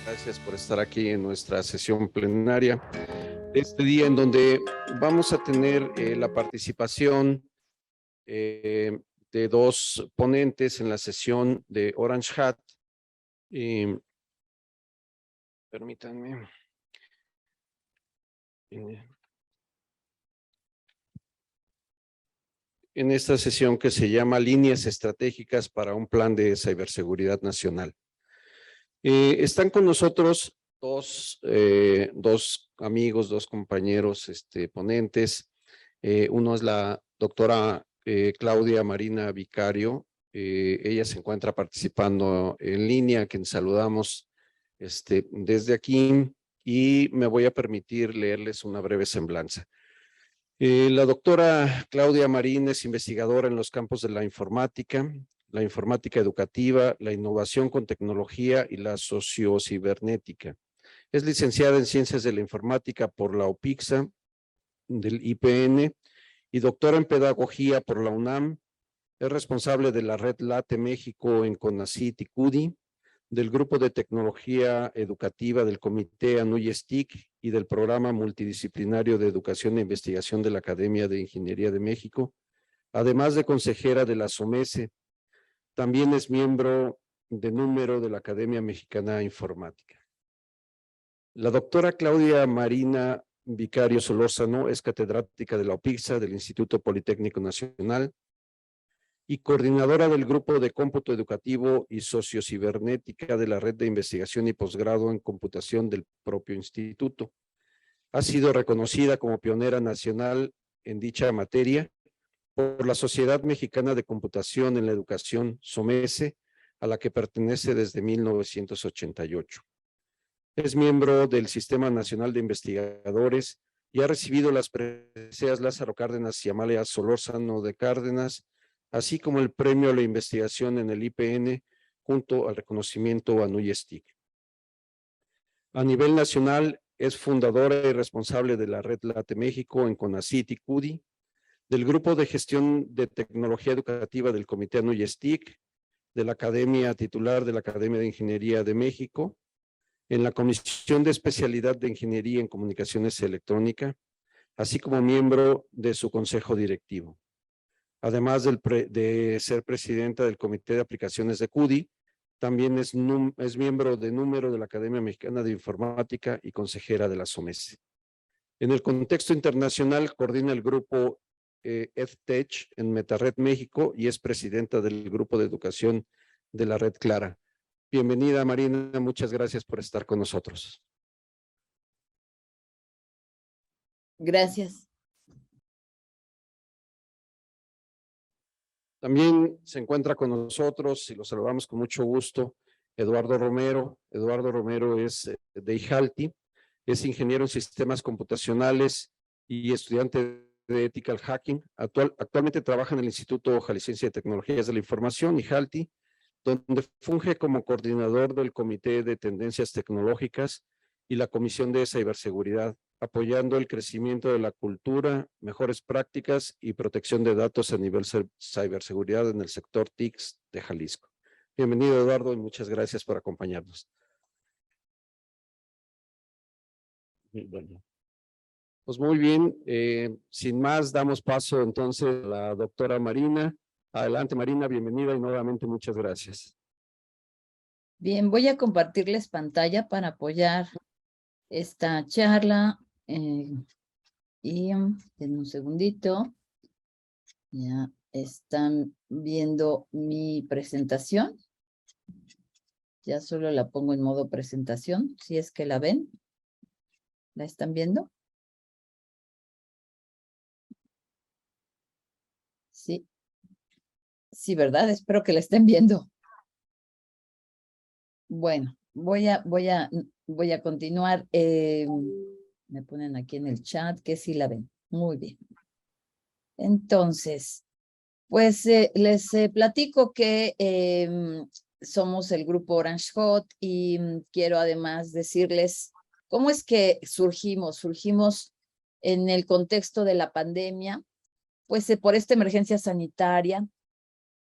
Gracias por estar aquí en nuestra sesión plenaria de este día, en donde vamos a tener la participación de dos ponentes en la sesión de Orange Hat. Permítanme. En esta sesión que se llama Líneas Estratégicas para un Plan de Ciberseguridad Nacional. Están con nosotros dos amigos, dos compañeros ponentes. Uno es la doctora Claudia Marina Vicario. Ella se encuentra participando en línea, a quien saludamos desde aquí, y me voy a permitir leerles una breve semblanza. La doctora Claudia Marín es investigadora en los campos de la informática educativa, la innovación con tecnología y la sociocibernética. Es licenciada en Ciencias de la Informática por la UPIXA del IPN y doctora en Pedagogía por la UNAM. Es responsable de la Red Late México en CONACYT y CUDI, del Grupo de Tecnología Educativa del Comité ANUYESTIC y del Programa Multidisciplinario de Educación e Investigación de la Academia de Ingeniería de México, además de consejera de la SOMESE. También es miembro de número de la Academia Mexicana de Informática. La doctora Claudia Marina Vicario Solórzano es catedrática de la UPIXA del Instituto Politécnico Nacional y coordinadora del Grupo de Cómputo Educativo y Sociocibernética de la Red de Investigación y Posgrado en Computación del propio instituto. Ha sido reconocida como pionera nacional en dicha materia por la Sociedad Mexicana de Computación en la Educación, SOMESE, a la que pertenece desde 1988. Es miembro del Sistema Nacional de Investigadores y ha recibido las preseas Lázaro Cárdenas y Amalia Solórzano de Cárdenas, así como el Premio a la Investigación en el IPN, junto al reconocimiento a NUYESTIC. A nivel nacional, es fundadora y responsable de la Red Late México en CONACYT y CUDI, del Grupo de Gestión de Tecnología Educativa del Comité ANUYESTIC, de la Academia titular de la Academia de Ingeniería de México, en la Comisión de Especialidad de Ingeniería en Comunicaciones Electrónica, así como miembro de su consejo directivo. Además de ser presidenta del Comité de Aplicaciones de CUDI, también es miembro de número de la Academia Mexicana de Informática y consejera de la SOMESE. En el contexto internacional, coordina el grupo EdTech en MetaRed México y es presidenta del grupo de educación de la Red Clara. Bienvenida, Marina, muchas gracias por estar con nosotros. Gracias. También se encuentra con nosotros, y lo saludamos con mucho gusto, Eduardo Romero. Eduardo Romero es de IJALTI, es ingeniero en sistemas computacionales y estudiante de Ethical Hacking. Actualmente trabaja en el Instituto Jalisciense de Tecnologías de la Información, IJALTI, donde funge como coordinador del Comité de Tendencias Tecnológicas y la Comisión de Ciberseguridad, apoyando el crecimiento de la cultura, mejores prácticas y protección de datos a nivel ciberseguridad en el sector TICS de Jalisco. Bienvenido, Eduardo, y muchas gracias por acompañarnos. Bueno, pues muy bien, sin más, damos paso entonces a la doctora Marina. Adelante, Marina, bienvenida y nuevamente muchas gracias. Bien, voy a compartirles pantalla para apoyar esta charla. Y denme un segundito. Ya están viendo mi presentación. Ya solo la pongo en modo presentación, si es que la ven. ¿La están viendo? Sí. Sí, ¿verdad? Espero que la estén viendo. Bueno, voy a continuar. Me ponen aquí en el chat que sí la ven. Muy bien. Entonces, pues les platico que somos el grupo Orange Hot y quiero además decirles cómo es que surgimos. Surgimos en el contexto de la pandemia, pues por esta emergencia sanitaria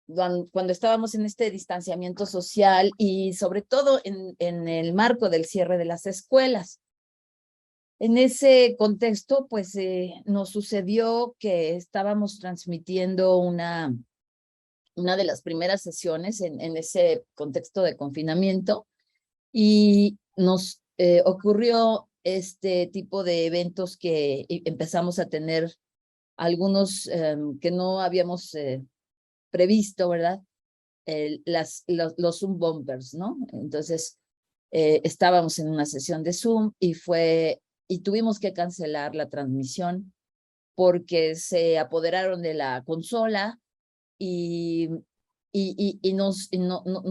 cuando estábamos en este distanciamiento social y sobre todo en el marco del cierre de las escuelas. En ese contexto, pues nos sucedió que estábamos transmitiendo una de las primeras sesiones en ese contexto de confinamiento y nos ocurrió este tipo de eventos que empezamos a tener algunos que no habíamos previsto, ¿verdad? Los Zoom bumpers, ¿no? Entonces, estábamos en una sesión de Zoom y tuvimos que cancelar la transmisión porque se apoderaron de la consola y no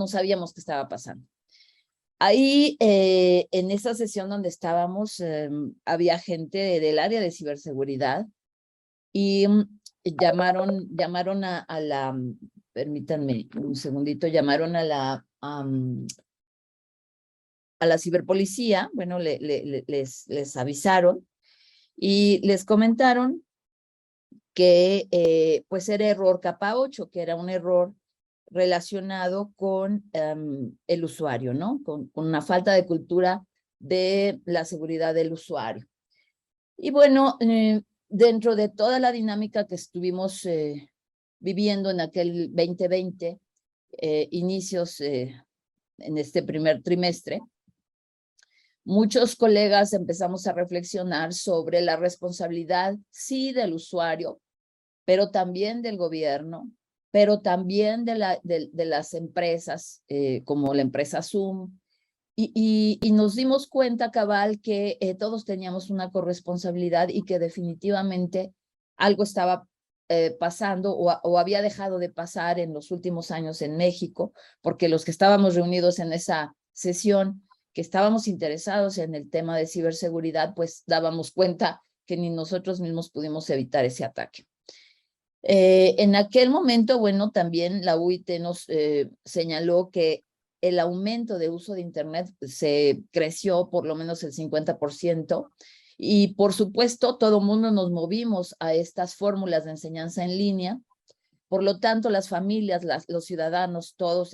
sabíamos qué estaba pasando. Ahí, en esa sesión donde estábamos, había gente del área de ciberseguridad y llamaron a la, permítanme un segundito, llamaron a la ciberpolicía, bueno, les avisaron y les comentaron que pues era error capa 8, que era un error relacionado con el usuario, ¿no? Con una falta de cultura de la seguridad del usuario. Y bueno, dentro de toda la dinámica que estuvimos viviendo en aquel 2020, inicios en este primer trimestre, muchos colegas empezamos a reflexionar sobre la responsabilidad, sí, del usuario, pero también del gobierno, pero también de las empresas, como la empresa Zoom, y nos dimos cuenta, cabal, que todos teníamos una corresponsabilidad y que definitivamente algo estaba pasando o había dejado de pasar en los últimos años en México, porque los que estábamos reunidos en esa sesión, que estábamos interesados en el tema de ciberseguridad, pues dábamos cuenta que ni nosotros mismos pudimos evitar ese ataque. En aquel momento, bueno, también la UIT nos señaló que el aumento de uso de Internet se creció por lo menos el 50%, y por supuesto todo el mundo nos movimos a estas fórmulas de enseñanza en línea. Por lo tanto, las familias, los ciudadanos, todos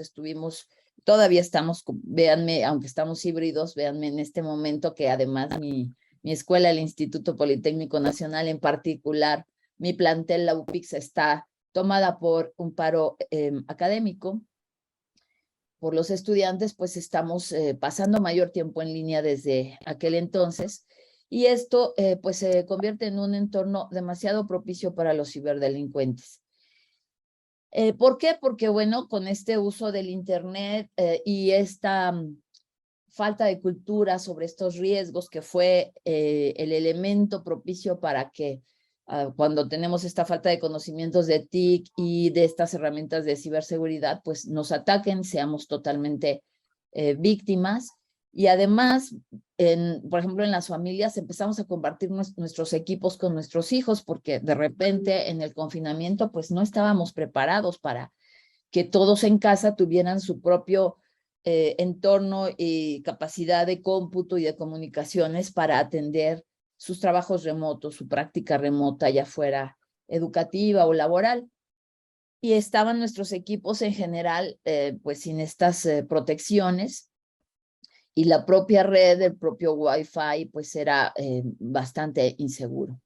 todavía estamos, véanme, aunque estamos híbridos, véanme en este momento que además mi escuela, el Instituto Politécnico Nacional en particular, mi plantel, la UPIX, está tomada por un paro académico. Por los estudiantes, pues estamos pasando mayor tiempo en línea desde aquel entonces, y esto pues se convierte en un entorno demasiado propicio para los ciberdelincuentes. ¿Por qué? Porque, bueno, con este uso del Internet y esta falta de cultura sobre estos riesgos, que fue el elemento propicio para que cuando tenemos esta falta de conocimientos de TIC y de estas herramientas de ciberseguridad, pues nos ataquen, seamos totalmente víctimas. Y además, por ejemplo, en las familias empezamos a compartir nuestros equipos con nuestros hijos, porque de repente en el confinamiento pues no estábamos preparados para que todos en casa tuvieran su propio entorno y capacidad de cómputo y de comunicaciones para atender sus trabajos remotos, su práctica remota, ya fuera educativa o laboral. Y estaban nuestros equipos en general pues sin estas protecciones, y la propia red, el propio Wi-Fi, pues era bastante inseguro.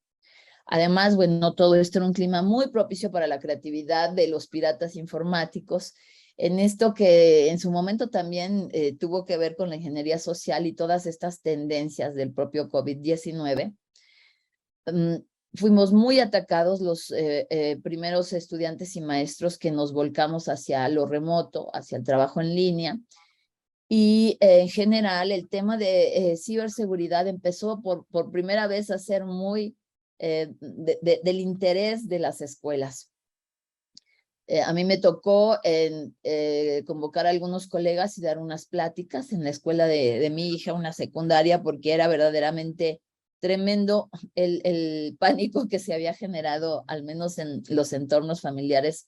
Además, bueno, todo esto era un clima muy propicio para la creatividad de los piratas informáticos, en esto que en su momento también tuvo que ver con la ingeniería social y todas estas tendencias del propio COVID-19. Fuimos muy atacados los primeros estudiantes y maestros que nos volcamos hacia lo remoto, hacia el trabajo en línea. Y en general el tema de ciberseguridad empezó por primera vez a ser muy del interés de las escuelas. A mí me tocó convocar a algunos colegas y dar unas pláticas en la escuela de mi hija, una secundaria, porque era verdaderamente tremendo el pánico que se había generado, al menos en los entornos familiares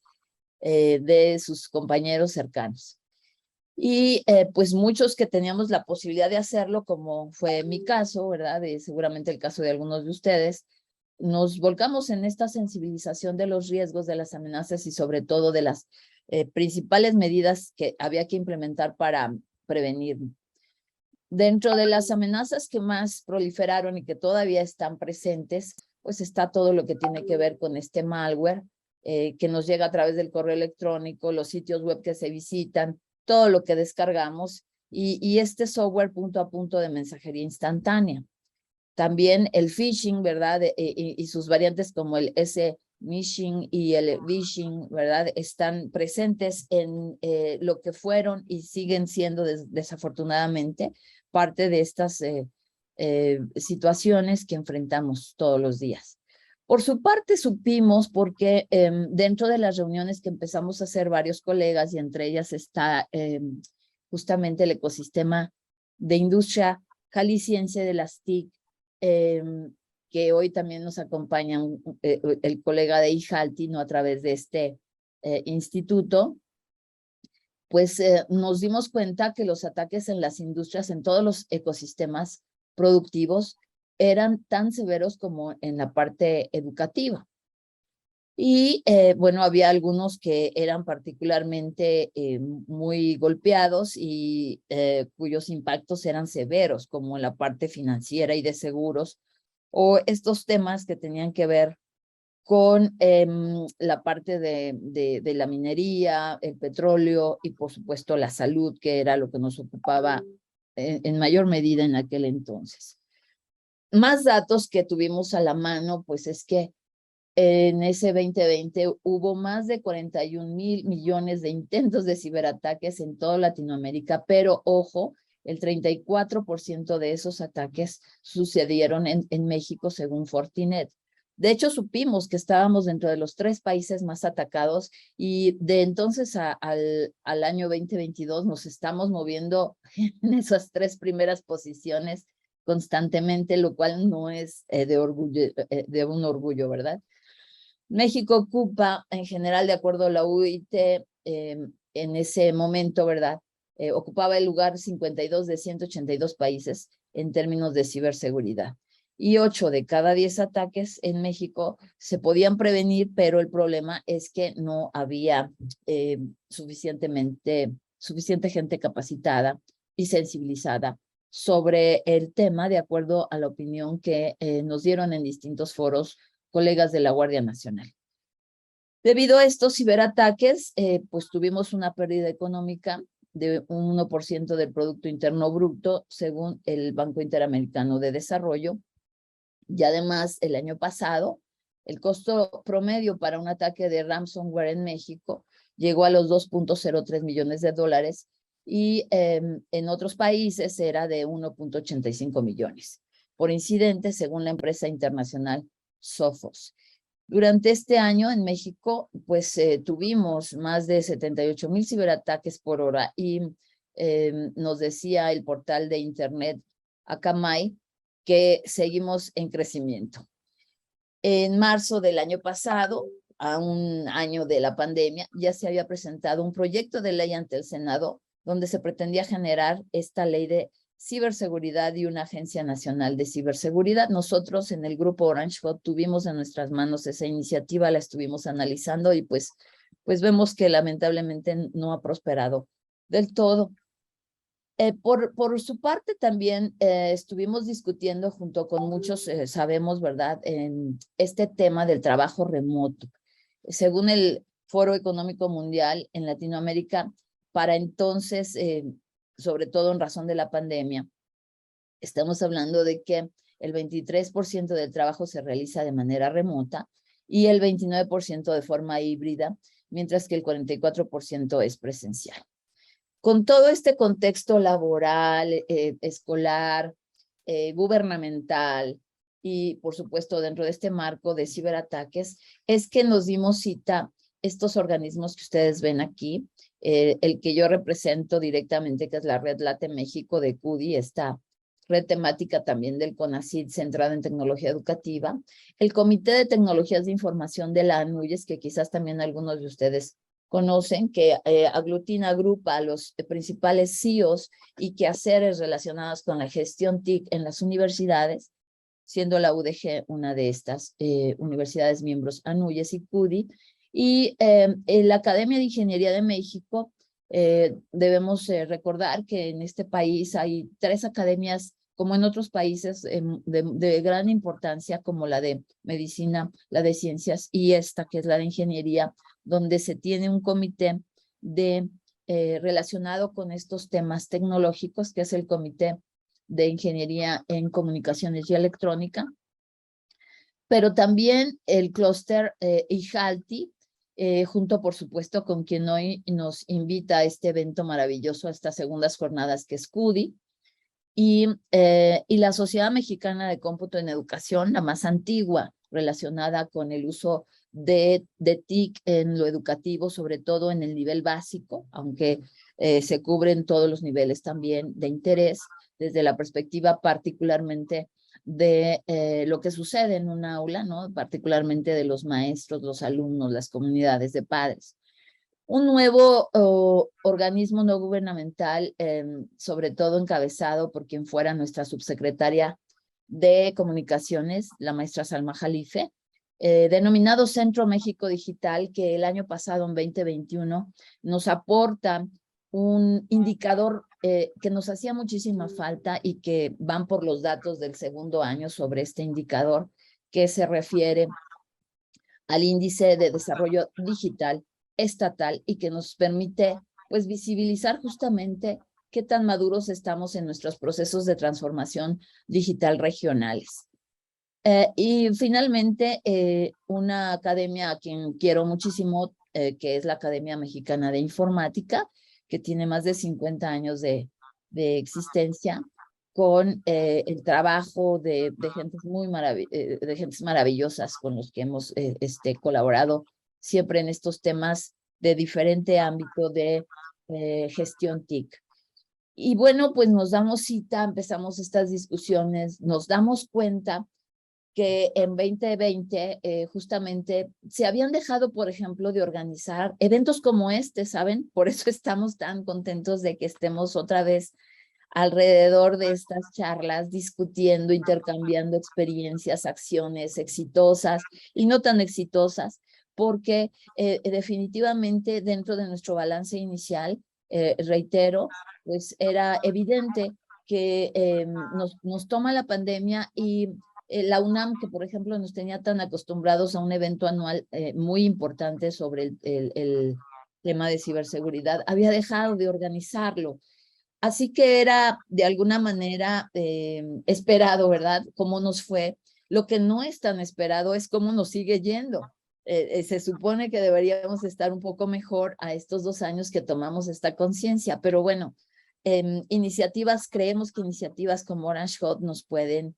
de sus compañeros cercanos. Y pues muchos que teníamos la posibilidad de hacerlo, como fue mi caso, ¿verdad? Y seguramente el caso de algunos de ustedes, nos volcamos en esta sensibilización de los riesgos, de las amenazas y sobre todo de las principales medidas que había que implementar para prevenir. Dentro de las amenazas que más proliferaron y que todavía están presentes, pues está todo lo que tiene que ver con este malware que nos llega a través del correo electrónico, los sitios web que se visitan, todo lo que descargamos y este software punto a punto de mensajería instantánea. También el phishing, ¿verdad? Y sus variantes como el S-mishing y el vishing, ¿verdad? Están presentes en lo que fueron y siguen siendo desafortunadamente parte de estas situaciones que enfrentamos todos los días. Por su parte, supimos, porque dentro de las reuniones que empezamos a hacer varios colegas, y entre ellas está justamente el ecosistema de industria jalisciense de las TIC, que hoy también nos acompaña el colega de IJALTI, ¿no? A través de este instituto, pues nos dimos cuenta que los ataques en las industrias, en todos los ecosistemas productivos, eran tan severos como en la parte educativa. Y bueno, había algunos que eran particularmente muy golpeados y cuyos impactos eran severos, como en la parte financiera y de seguros, o estos temas que tenían que ver con la parte de la minería, el petróleo y por supuesto la salud, que era lo que nos ocupaba en mayor medida en aquel entonces. Más datos que tuvimos a la mano, pues es que en ese 2020 hubo más de 41,000 millones de intentos de ciberataques en toda Latinoamérica, pero ojo, el 34% de esos ataques sucedieron en México según Fortinet. De hecho, supimos que estábamos dentro de los 3 países más atacados y de entonces al año 2022 nos estamos moviendo en esas 3 primeras posiciones constantemente, lo cual no es de un orgullo, ¿verdad? México ocupa, en general, de acuerdo a la UIT, en ese momento, ¿verdad? Ocupaba el lugar 52 de 182 países en términos de ciberseguridad. Y 8 de cada 10 ataques en México se podían prevenir, pero el problema es que no había suficiente gente capacitada y sensibilizada sobre el tema, de acuerdo a la opinión que nos dieron en distintos foros colegas de la Guardia Nacional. Debido a estos ciberataques, pues tuvimos una pérdida económica de un 1% del Producto Interno Bruto, según el Banco Interamericano de Desarrollo. Y además, el año pasado, el costo promedio para un ataque de ransomware en México llegó a los 2.03 millones de dólares y en otros países era de 1.85 millones por incidente, según la empresa internacional Sophos. Durante este año en México, pues tuvimos más de 78,000 ciberataques por hora y nos decía el portal de internet Akamai que seguimos en crecimiento. En marzo del año pasado, a un año de la pandemia, ya se había presentado un proyecto de ley ante el Senado donde se pretendía generar esta ley de ciberseguridad y una agencia nacional de ciberseguridad. Nosotros en el grupo Orange Hub tuvimos en nuestras manos esa iniciativa, la estuvimos analizando y pues vemos que lamentablemente no ha prosperado del todo. Por su parte también estuvimos discutiendo junto con muchos, sabemos, ¿verdad?, en este tema del trabajo remoto. Según el Foro Económico Mundial en Latinoamérica, para entonces, sobre todo en razón de la pandemia, estamos hablando de que el 23% del trabajo se realiza de manera remota y el 29% de forma híbrida, mientras que el 44% es presencial. Con todo este contexto laboral, escolar, gubernamental y, por supuesto, dentro de este marco de ciberataques, es que nos dimos cita estos organismos que ustedes ven aquí, el que yo represento directamente, que es la Red Late México de CUDI, esta red temática también del CONACYT centrada en tecnología educativa, el Comité de Tecnologías de Información de la ANUYES, que quizás también algunos de ustedes conocen, que agrupa a los principales CEOs y quehaceres relacionados con la gestión TIC en las universidades, siendo la UDG una de estas universidades miembros ANUYES y CUDI, Y en la Academia de Ingeniería de México, debemos recordar que en este país hay 3 academias, como en otros países, de gran importancia, como la de medicina, la de ciencias y esta, que es la de ingeniería, donde se tiene un comité de, relacionado con estos temas tecnológicos, que es el Comité de Ingeniería en Comunicaciones y Electrónica, pero también el clúster IJALTI, junto por supuesto con quien hoy nos invita a este evento maravilloso, a estas segundas jornadas, que es CUDI, y la Sociedad Mexicana de Cómputo en Educación, la más antigua, relacionada con el uso de TIC en lo educativo, sobre todo en el nivel básico, aunque se cubren todos los niveles también de interés, desde la perspectiva particularmente de lo que sucede en un aula, ¿no? Particularmente de los maestros, los alumnos, las comunidades de padres. Un nuevo organismo no gubernamental, sobre todo encabezado por quien fuera nuestra subsecretaria de Comunicaciones, la maestra Salma Jalife, denominado Centro México Digital, que el año pasado, en 2021, nos aporta un indicador que nos hacía muchísima falta y que van por los datos del segundo año sobre este indicador, que se refiere al índice de desarrollo digital estatal y que nos permite, pues, visibilizar justamente qué tan maduros estamos en nuestros procesos de transformación digital regionales. Y finalmente, una academia a quien quiero muchísimo, que es la Academia Mexicana de Informática, que tiene más de 50 años de existencia, con el trabajo de gentes maravillosas con los que hemos colaborado siempre en estos temas de diferente ámbito de gestión TIC. Y bueno, pues nos damos cita, empezamos estas discusiones, nos damos cuenta que en 2020 justamente se habían dejado, por ejemplo, de organizar eventos como este, ¿saben? Por eso estamos tan contentos de que estemos otra vez alrededor de estas charlas, discutiendo, intercambiando experiencias, acciones exitosas y no tan exitosas, porque definitivamente dentro de nuestro balance inicial, reitero, pues era evidente que nos toma la pandemia y la UNAM, que por ejemplo nos tenía tan acostumbrados a un evento anual muy importante sobre el tema de ciberseguridad, había dejado de organizarlo. Así que era de alguna manera esperado, ¿verdad? Cómo nos fue. Lo que no es tan esperado es cómo nos sigue yendo. Se supone que deberíamos estar un poco mejor a estos 2 años que tomamos esta conciencia, pero bueno, creemos que iniciativas como Orange Hot nos pueden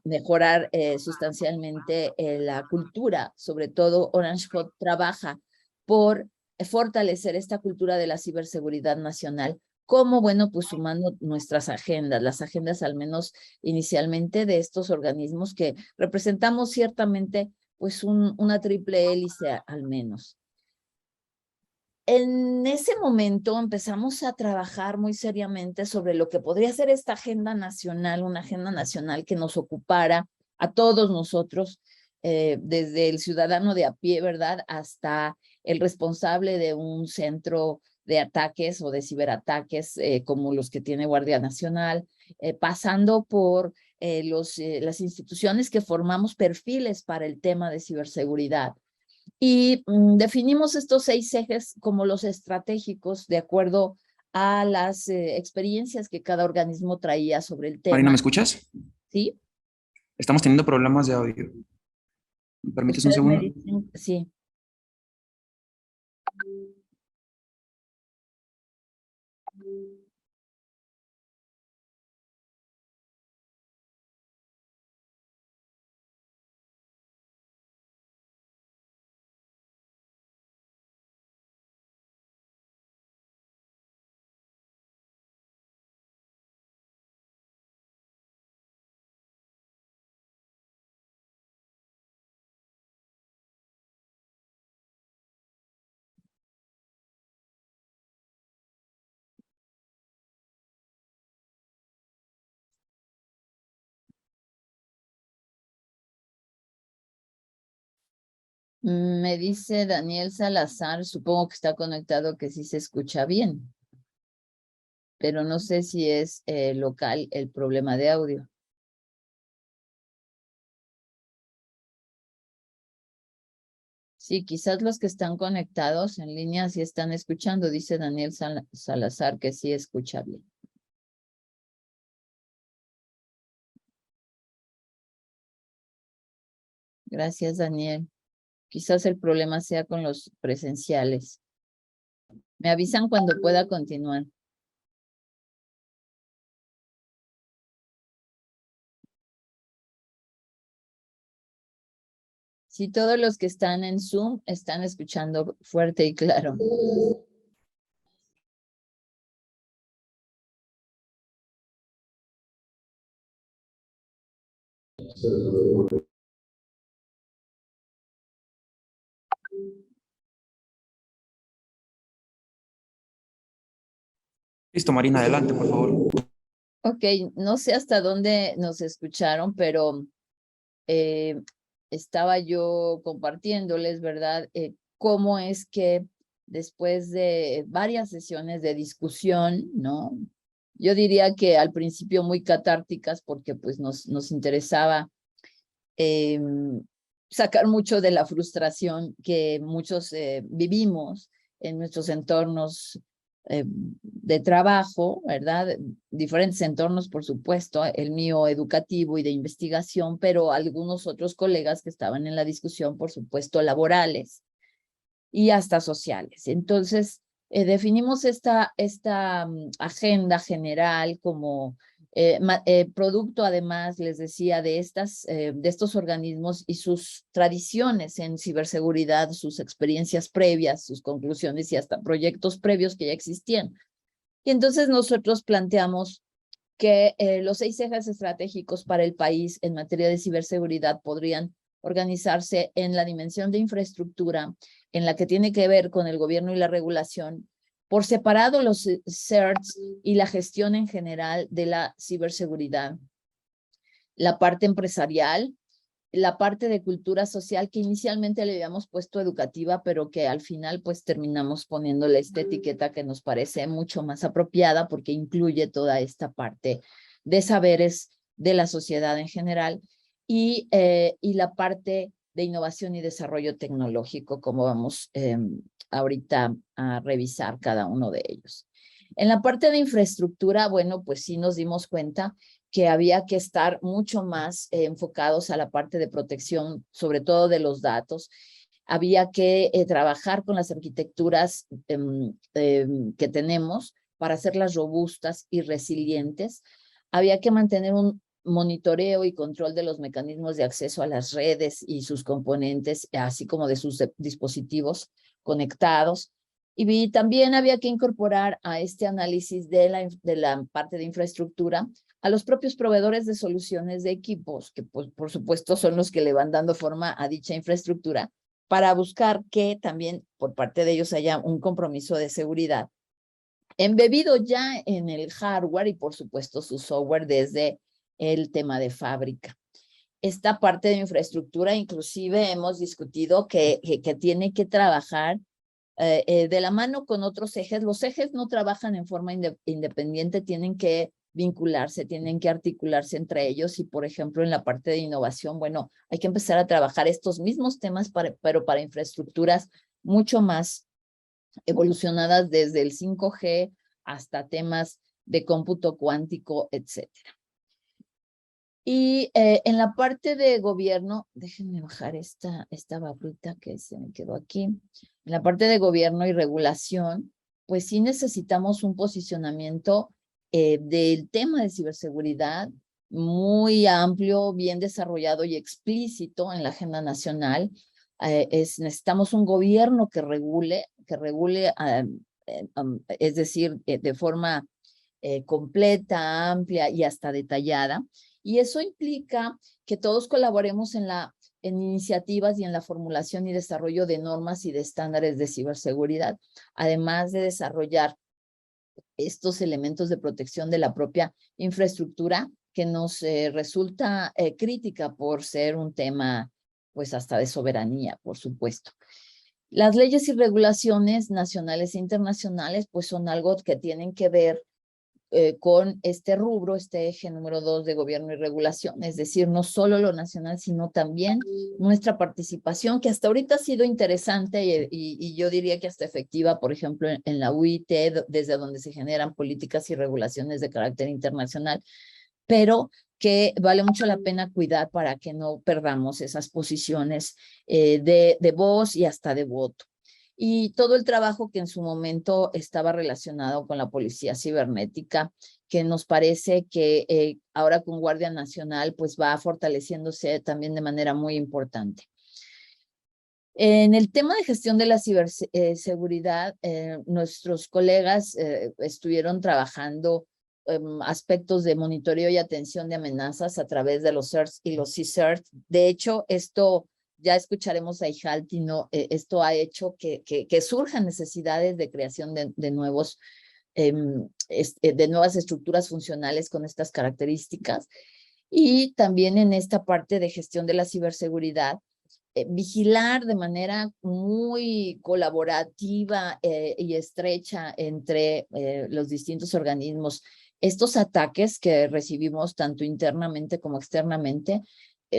mejorar sustancialmente la cultura. Sobre todo, Orange Hot trabaja por fortalecer esta cultura de la ciberseguridad nacional, como, bueno, pues sumando nuestras agendas, las agendas al menos inicialmente de estos organismos que representamos ciertamente pues una triple hélice al menos. En ese momento empezamos a trabajar muy seriamente sobre lo que podría ser esta agenda nacional, una agenda nacional que nos ocupara a todos nosotros, desde el ciudadano de a pie, ¿verdad?, hasta el responsable de un centro de ataques o de ciberataques como los que tiene Guardia Nacional, pasando por las instituciones que formamos perfiles para el tema de ciberseguridad. Y definimos estos 6 ejes como los estratégicos de acuerdo a las experiencias que cada organismo traía sobre el Marina, tema. ¿me escuchas? ¿Sí? Estamos teniendo problemas de audio. ¿Me permites un Ustedes me segundo? dicen, sí. Me dice Daniel Salazar, supongo que está conectado, que sí se escucha bien, pero no sé si es local el problema de audio. Sí, quizás los que están conectados en línea sí están escuchando, dice Daniel Salazar que sí escucha bien. Gracias, Daniel. Quizás el problema sea con los presenciales. Me avisan cuando pueda continuar. Sí, todos los que están en Zoom están escuchando fuerte y claro. Listo, Marina, adelante, por favor. Ok, no sé hasta dónde nos escucharon, pero estaba yo compartiéndoles, ¿verdad? Cómo es que después de varias sesiones de discusión, ¿no? Yo diría que al principio muy catárticas porque pues nos interesaba sacar mucho de la frustración que muchos vivimos en nuestros entornos de trabajo, ¿verdad? Diferentes entornos, por supuesto, el mío educativo y de investigación, pero algunos otros colegas que estaban en la discusión, por supuesto, laborales y hasta sociales. Entonces, definimos esta agenda general como producto, además, les decía, de estos organismos y sus tradiciones en ciberseguridad, sus experiencias previas, sus conclusiones y hasta proyectos previos que ya existían. Y entonces nosotros planteamos que los 6 ejes estratégicos para el país en materia de ciberseguridad podrían organizarse en la dimensión de infraestructura, en la que tiene que ver con el gobierno y la regulación, por separado los CERTs y la gestión en general de la ciberseguridad, la parte empresarial, la parte de cultura social que inicialmente le habíamos puesto educativa, pero que al final pues terminamos poniéndole esta etiqueta que nos parece mucho más apropiada porque incluye toda esta parte de saberes de la sociedad en general y la parte de innovación y desarrollo tecnológico, como vamos ahorita a revisar cada uno de ellos. En la parte de infraestructura, bueno, pues sí nos dimos cuenta que había que estar mucho más enfocados a la parte de protección, sobre todo de los datos. Había que trabajar con las arquitecturas que tenemos para hacerlas robustas y resilientes. Había que mantener un monitoreo y control de los mecanismos de acceso a las redes y sus componentes, así como de sus dispositivos conectados. Y también había que incorporar a este análisis de la parte de infraestructura a los propios proveedores de soluciones de equipos, que pues, por supuesto son los que le van dando forma a dicha infraestructura, para buscar que también por parte de ellos haya un compromiso de seguridad embebido ya en el hardware y por supuesto su software desde el tema de fábrica. Esta parte de infraestructura inclusive hemos discutido que tiene que trabajar de la mano con otros ejes. Los ejes no trabajan en forma independiente, tienen que vincularse, tienen que articularse entre ellos y, por ejemplo, en la parte de innovación, bueno, hay que empezar a trabajar estos mismos temas, pero para infraestructuras mucho más evolucionadas desde el 5G hasta temas de cómputo cuántico, etcétera. Y en la parte de gobierno, déjenme bajar esta barrita que se me quedó aquí. En la parte de gobierno y regulación, pues sí necesitamos un posicionamiento del tema de ciberseguridad muy amplio, bien desarrollado y explícito en la agenda nacional. Necesitamos un gobierno que regule, es decir, de forma completa, amplia y hasta detallada. Y eso implica que todos colaboremos en iniciativas y en la formulación y desarrollo de normas y de estándares de ciberseguridad, además de desarrollar estos elementos de protección de la propia infraestructura que nos resulta crítica por ser un tema pues hasta de soberanía, por supuesto. Las leyes y regulaciones nacionales e internacionales, pues son algo que tienen que ver con este rubro, este eje número 2 de gobierno y regulación, es decir, no solo lo nacional, sino también nuestra participación, que hasta ahorita ha sido interesante y yo diría que hasta efectiva, por ejemplo, en la UIT, desde donde se generan políticas y regulaciones de carácter internacional, pero que vale mucho la pena cuidar para que no perdamos esas posiciones de voz y hasta de voto. Y todo el trabajo que en su momento estaba relacionado con la policía cibernética, que nos parece que ahora con Guardia Nacional pues va fortaleciéndose también de manera muy importante. En el tema de gestión de la ciberseguridad, nuestros colegas estuvieron trabajando aspectos de monitoreo y atención de amenazas a través de los CERTs y los CSERT. De hecho, esto ya escucharemos a Ijalti, ¿no? Esto ha hecho que surjan necesidades de creación de nuevas estructuras funcionales con estas características. Y también en esta parte de gestión de la ciberseguridad, vigilar de manera muy colaborativa y estrecha entre los distintos organismos estos ataques que recibimos tanto internamente como externamente,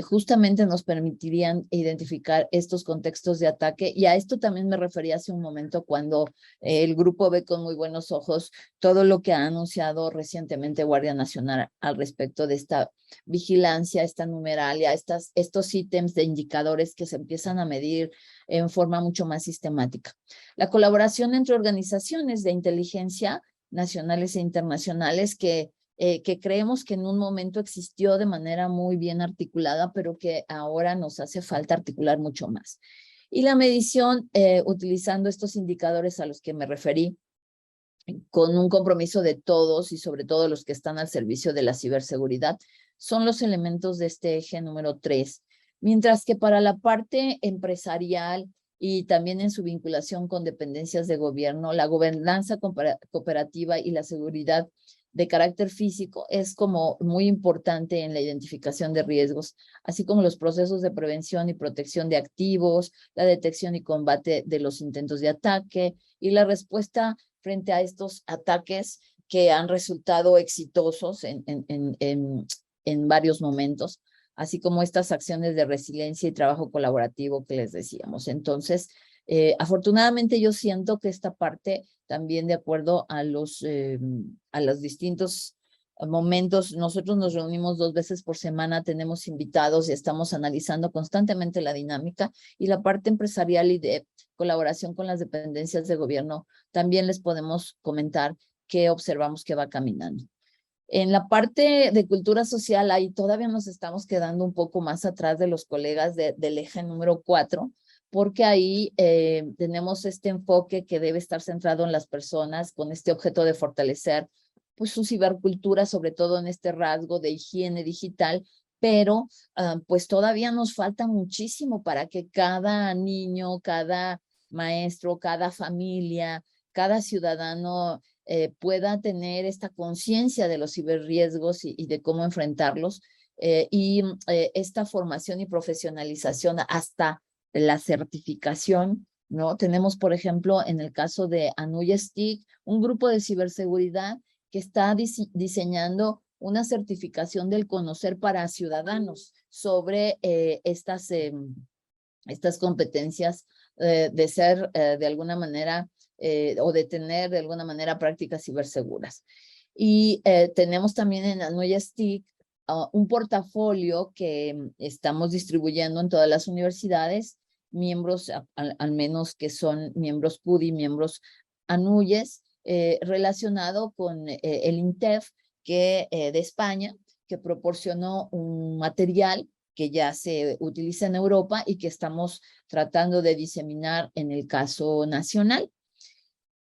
justamente nos permitirían identificar estos contextos de ataque. Y a esto también me refería hace un momento cuando el grupo ve con muy buenos ojos todo lo que ha anunciado recientemente Guardia Nacional al respecto de esta vigilancia, esta numeralia, estos ítems de indicadores que se empiezan a medir en forma mucho más sistemática. La colaboración entre organizaciones de inteligencia nacionales e internacionales que creemos que en un momento existió de manera muy bien articulada, pero que ahora nos hace falta articular mucho más. Y la medición, utilizando estos indicadores a los que me referí, con un compromiso de todos y sobre todo los que están al servicio de la ciberseguridad, son los elementos de este eje número 3. Mientras que para la parte empresarial y también en su vinculación con dependencias de gobierno, la gobernanza cooperativa y la seguridad de carácter físico es como muy importante en la identificación de riesgos, así como los procesos de prevención y protección de activos, la detección y combate de los intentos de ataque y la respuesta frente a estos ataques que han resultado exitosos en varios momentos, así como estas acciones de resiliencia y trabajo colaborativo que les decíamos. Entonces, afortunadamente yo siento que esta parte también de acuerdo a los distintos momentos, nosotros nos reunimos 2 veces por semana, tenemos invitados y estamos analizando constantemente la dinámica y la parte empresarial y de colaboración con las dependencias de gobierno, también les podemos comentar que observamos que va caminando. En la parte de cultura social, ahí todavía nos estamos quedando un poco más atrás de los colegas del eje número 4, porque ahí tenemos este enfoque que debe estar centrado en las personas con este objeto de fortalecer pues su cibercultura, sobre todo en este rasgo de higiene digital, pero pues todavía nos falta muchísimo para que cada niño, cada maestro, cada familia, cada ciudadano pueda tener esta conciencia de los ciberriesgos y de cómo enfrentarlos esta formación y profesionalización hasta la certificación, ¿no? Tenemos, por ejemplo, en el caso de Anuya STIC, un grupo de ciberseguridad que está diseñando una certificación del conocer para ciudadanos sobre estas competencias de ser de alguna manera o de tener de alguna manera prácticas ciberseguras. Y tenemos también en Anuya STIC un portafolio que estamos distribuyendo en todas las universidades, miembros al menos que son miembros PUDI, miembros ANUYES, relacionado con el INTEF de España, que proporcionó un material que ya se utiliza en Europa y que estamos tratando de diseminar en el caso nacional.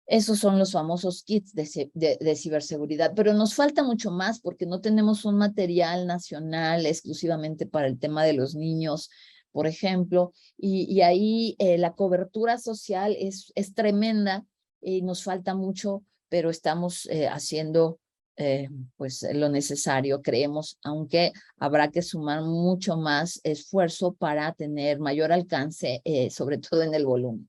Esos son los famosos kits de ciberseguridad, pero nos falta mucho más porque no tenemos un material nacional exclusivamente para el tema de los niños, por ejemplo, y ahí la cobertura social es tremenda y nos falta mucho, pero estamos haciendo pues lo necesario, creemos, aunque habrá que sumar mucho más esfuerzo para tener mayor alcance, sobre todo en el volumen.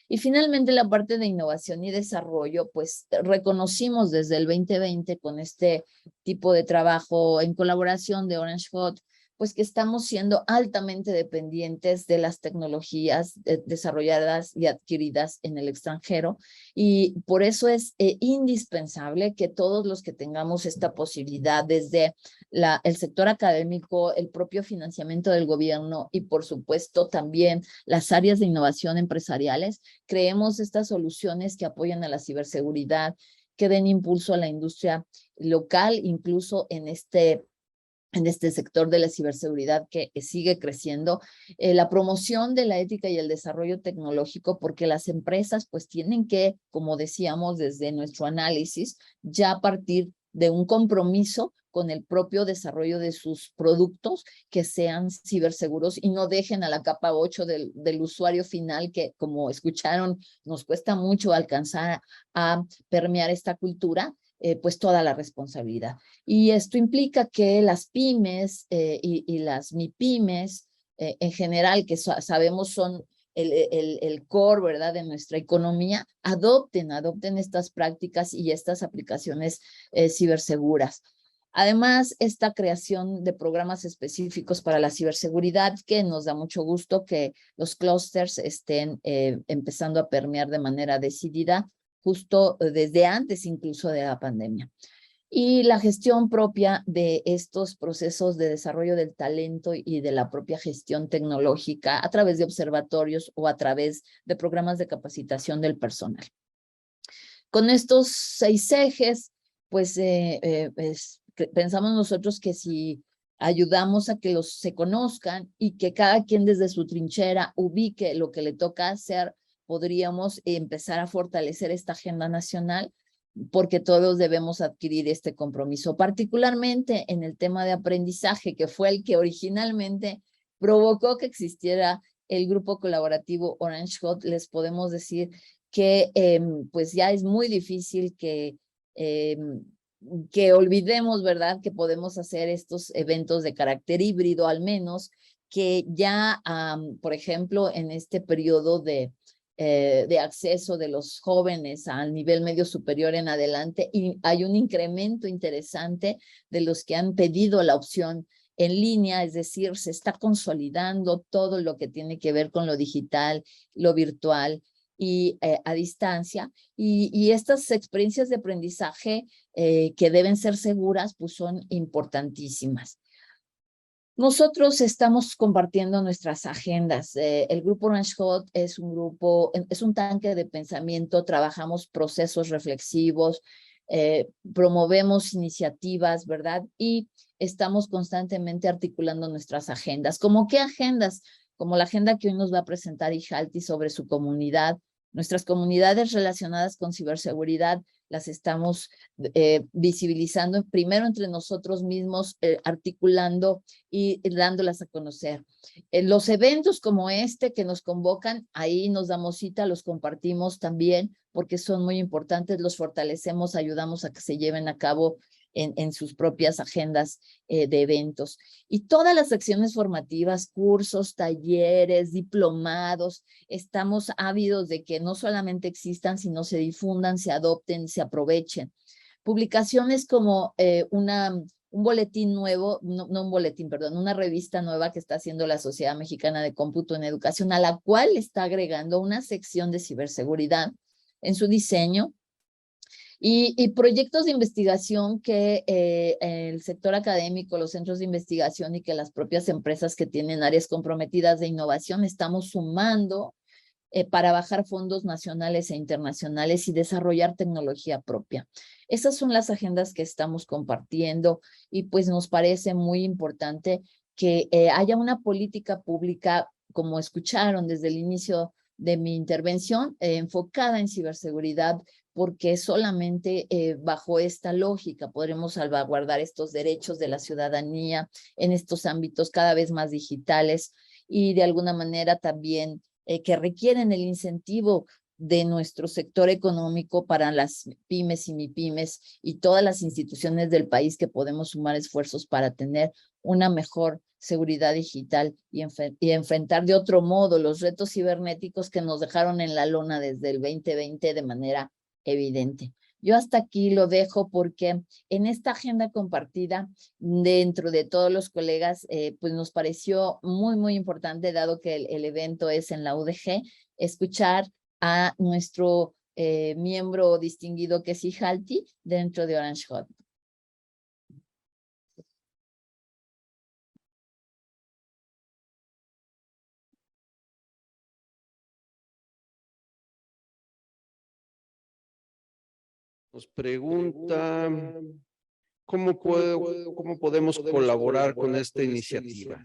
Y finalmente la parte de innovación y desarrollo, pues reconocimos desde el 2020 con este tipo de trabajo en colaboración de Orange Hot, pues que estamos siendo altamente dependientes de las tecnologías desarrolladas y adquiridas en el extranjero, y por eso es indispensable que todos los que tengamos esta posibilidad, desde el sector académico, el propio financiamiento del gobierno y por supuesto también las áreas de innovación empresariales, creemos estas soluciones que apoyan a la ciberseguridad, que den impulso a la industria local, incluso en este sector de la ciberseguridad que sigue creciendo, la promoción de la ética y el desarrollo tecnológico, porque las empresas pues tienen que, como decíamos desde nuestro análisis, ya partir de un compromiso con el propio desarrollo de sus productos que sean ciberseguros y no dejen a la capa 8 del usuario final, que como escucharon nos cuesta mucho alcanzar a permear esta cultura, pues toda la responsabilidad. Y esto implica que las pymes y las MIPYMES en general, que sabemos son el core, ¿verdad?, de nuestra economía, adopten estas prácticas y estas aplicaciones ciberseguras. Además, esta creación de programas específicos para la ciberseguridad, que nos da mucho gusto que los clústeres estén empezando a permear de manera decidida, justo desde antes incluso de la pandemia. Y la gestión propia de estos procesos de desarrollo del talento y de la propia gestión tecnológica a través de observatorios o a través de programas de capacitación del personal. Con estos 6 ejes, pues pensamos nosotros que si ayudamos a que se conozcan y que cada quien desde su trinchera ubique lo que le toca hacer, podríamos empezar a fortalecer esta agenda nacional, porque todos debemos adquirir este compromiso, particularmente en el tema de aprendizaje, que fue el que originalmente provocó que existiera el grupo colaborativo Orange Hot. Les podemos decir que pues ya es muy difícil que olvidemos, ¿verdad?, que podemos hacer estos eventos de carácter híbrido, al menos que ya, por ejemplo, en este periodo de acceso de los jóvenes al nivel medio superior en adelante, y hay un incremento interesante de los que han pedido la opción en línea, es decir, se está consolidando todo lo que tiene que ver con lo digital, lo virtual y a distancia, y estas experiencias de aprendizaje que deben ser seguras, pues son importantísimas. Nosotros estamos compartiendo nuestras agendas. El grupo Orange Hot es un grupo, es un tanque de pensamiento, trabajamos procesos reflexivos, promovemos iniciativas, ¿verdad? Y estamos constantemente articulando nuestras agendas. ¿Cómo qué agendas? Como la agenda que hoy nos va a presentar Ijalti sobre su comunidad. Nuestras comunidades relacionadas con ciberseguridad las estamos visibilizando primero entre nosotros mismos, articulando y dándolas a conocer. Los eventos como este que nos convocan, ahí nos damos cita, los compartimos también porque son muy importantes, los fortalecemos, ayudamos a que se lleven a cabo en sus propias agendas de eventos. Y todas las acciones formativas, cursos, talleres, diplomados, estamos ávidos de que no solamente existan, sino se difundan, se adopten, se aprovechen. Publicaciones como un boletín nuevo, no un boletín, perdón, una revista nueva que está haciendo la Sociedad Mexicana de Cómputo en Educación, a la cual está agregando una sección de ciberseguridad en su diseño, y proyectos de investigación que el sector académico, los centros de investigación y que las propias empresas que tienen áreas comprometidas de innovación estamos sumando para bajar fondos nacionales e internacionales y desarrollar tecnología propia. Esas son las agendas que estamos compartiendo y pues nos parece muy importante que haya una política pública, como escucharon desde el inicio de mi intervención, enfocada en ciberseguridad, porque solamente bajo esta lógica podremos salvaguardar estos derechos de la ciudadanía en estos ámbitos cada vez más digitales y de alguna manera también que requieren el incentivo de nuestro sector económico para las pymes y MIPYMES y todas las instituciones del país que podemos sumar esfuerzos para tener una mejor seguridad digital y enfrentar de otro modo los retos cibernéticos que nos dejaron en la lona desde el 2020 de manera evidente. Yo hasta aquí lo dejo porque en esta agenda compartida dentro de todos los colegas, pues nos pareció muy importante, dado que el evento es en la UDG, escuchar a nuestro miembro distinguido que es Ijalti dentro de Orange Hot. Nos pregunta, ¿cómo podemos colaborar con esta iniciativa?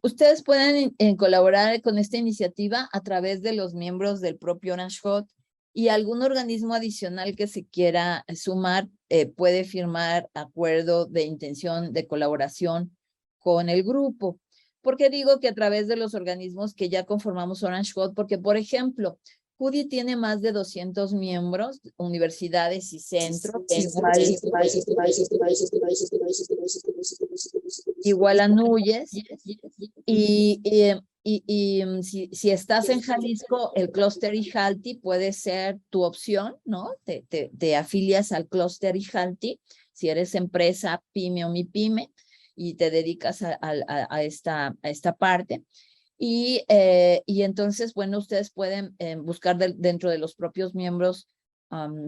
Ustedes pueden colaborar con esta iniciativa a través de los miembros del propio Orange Hot y algún organismo adicional que se quiera sumar puede firmar acuerdo de intención de colaboración con el grupo. ¿Por qué digo que a través de los organismos que ya conformamos Orange Hot? Porque, por ejemplo, CUDI tiene más de 200 miembros, universidades y centros, igual a NUYES, si estás en Jalisco, el clúster Ijalti puede ser tu opción, ¿no? Te afilias al clúster Ijalti, si eres empresa, pyme o MIPYME, y te dedicas a esta parte. Y entonces, bueno, ustedes pueden buscar dentro de los propios miembros,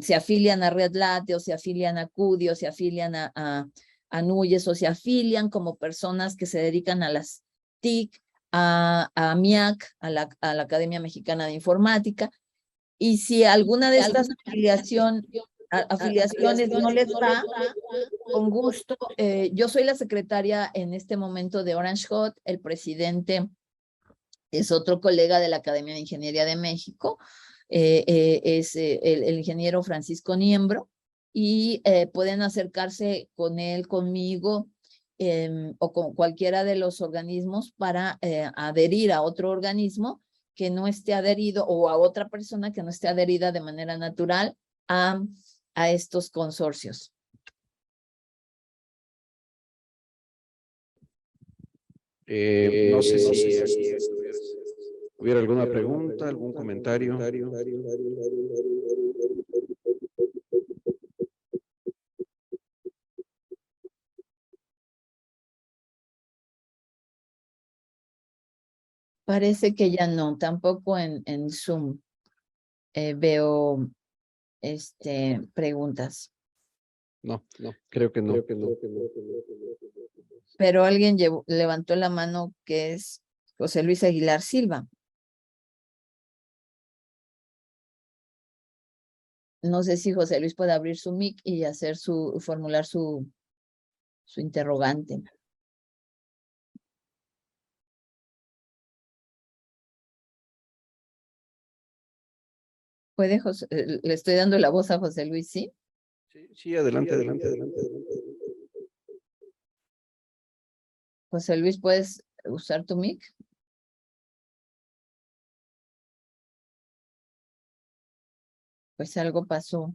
se afilian a Red Late, o se afilian a CUDI, o se afilian a NUYES, o se afilian como personas que se dedican a las TIC, a MIAC, a la Academia Mexicana de Informática. Y si alguna de estas afiliaciones no les va, con gusto, yo soy la secretaria en este momento de Orange Hot, el presidente es otro colega de la Academia de Ingeniería de México, es el ingeniero Francisco Niembro, y pueden acercarse con él, conmigo, o con cualquiera de los organismos para adherir a otro organismo que no esté adherido, o a otra persona que no esté adherida de manera natural a estos consorcios. No sé si hubiera alguna pregunta, algún comentario. Parece que ya no, tampoco en Zoom veo preguntas. No, creo que no. Pero alguien levantó la mano, que es José Luis Aguilar Silva. No sé si José Luis puede abrir su mic y formular su interrogante. ¿Puede, le estoy dando la voz a José Luis, ¿sí? Sí, adelante. José Luis, ¿puedes usar tu mic? Pues algo pasó.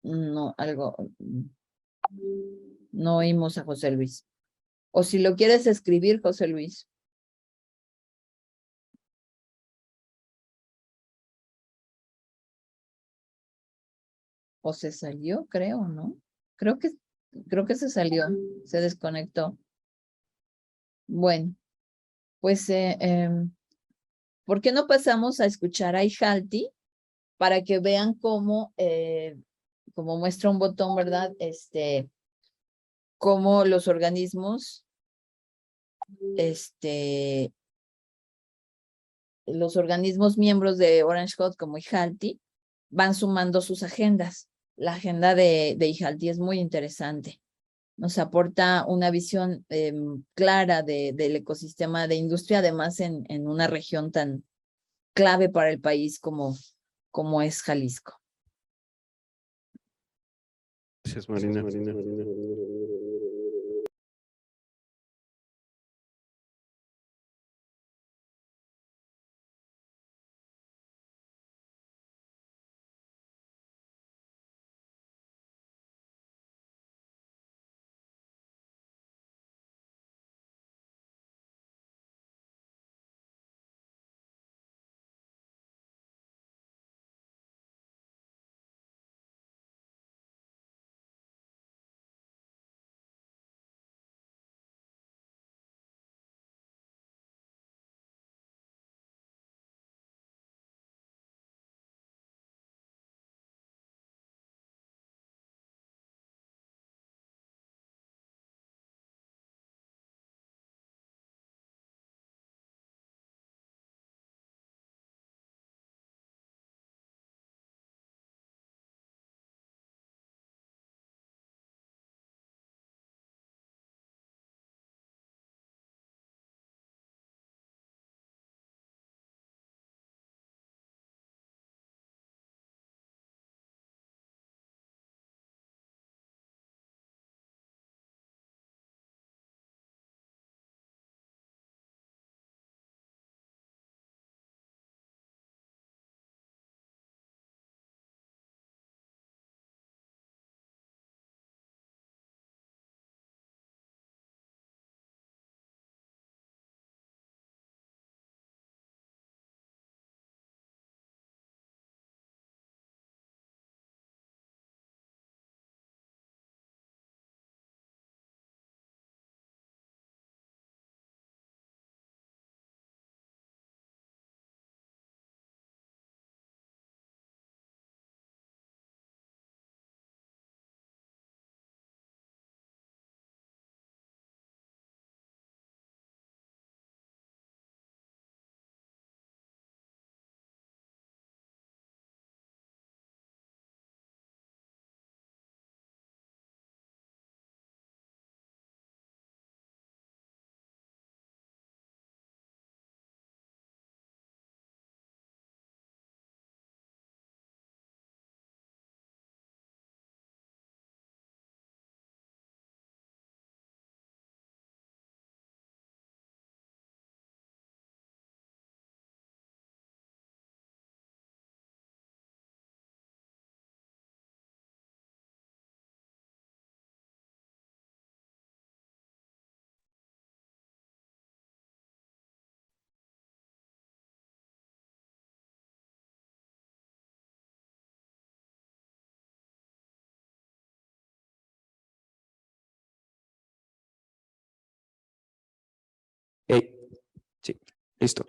No, no oímos a José Luis. O si lo quieres escribir, José Luis. O se salió, creo, ¿no? Creo que se salió, se desconectó. Bueno, pues, ¿por qué no pasamos a escuchar a Ijalti para que vean cómo, como muestra un botón, ¿verdad? Cómo los organismos, los organismos miembros de Orange Hot como Ijalti van sumando sus agendas. La agenda de Ijalti es muy interesante. Nos aporta una visión clara del ecosistema de industria, además en una región tan clave para el país como es Jalisco. Gracias, Marina. Listo.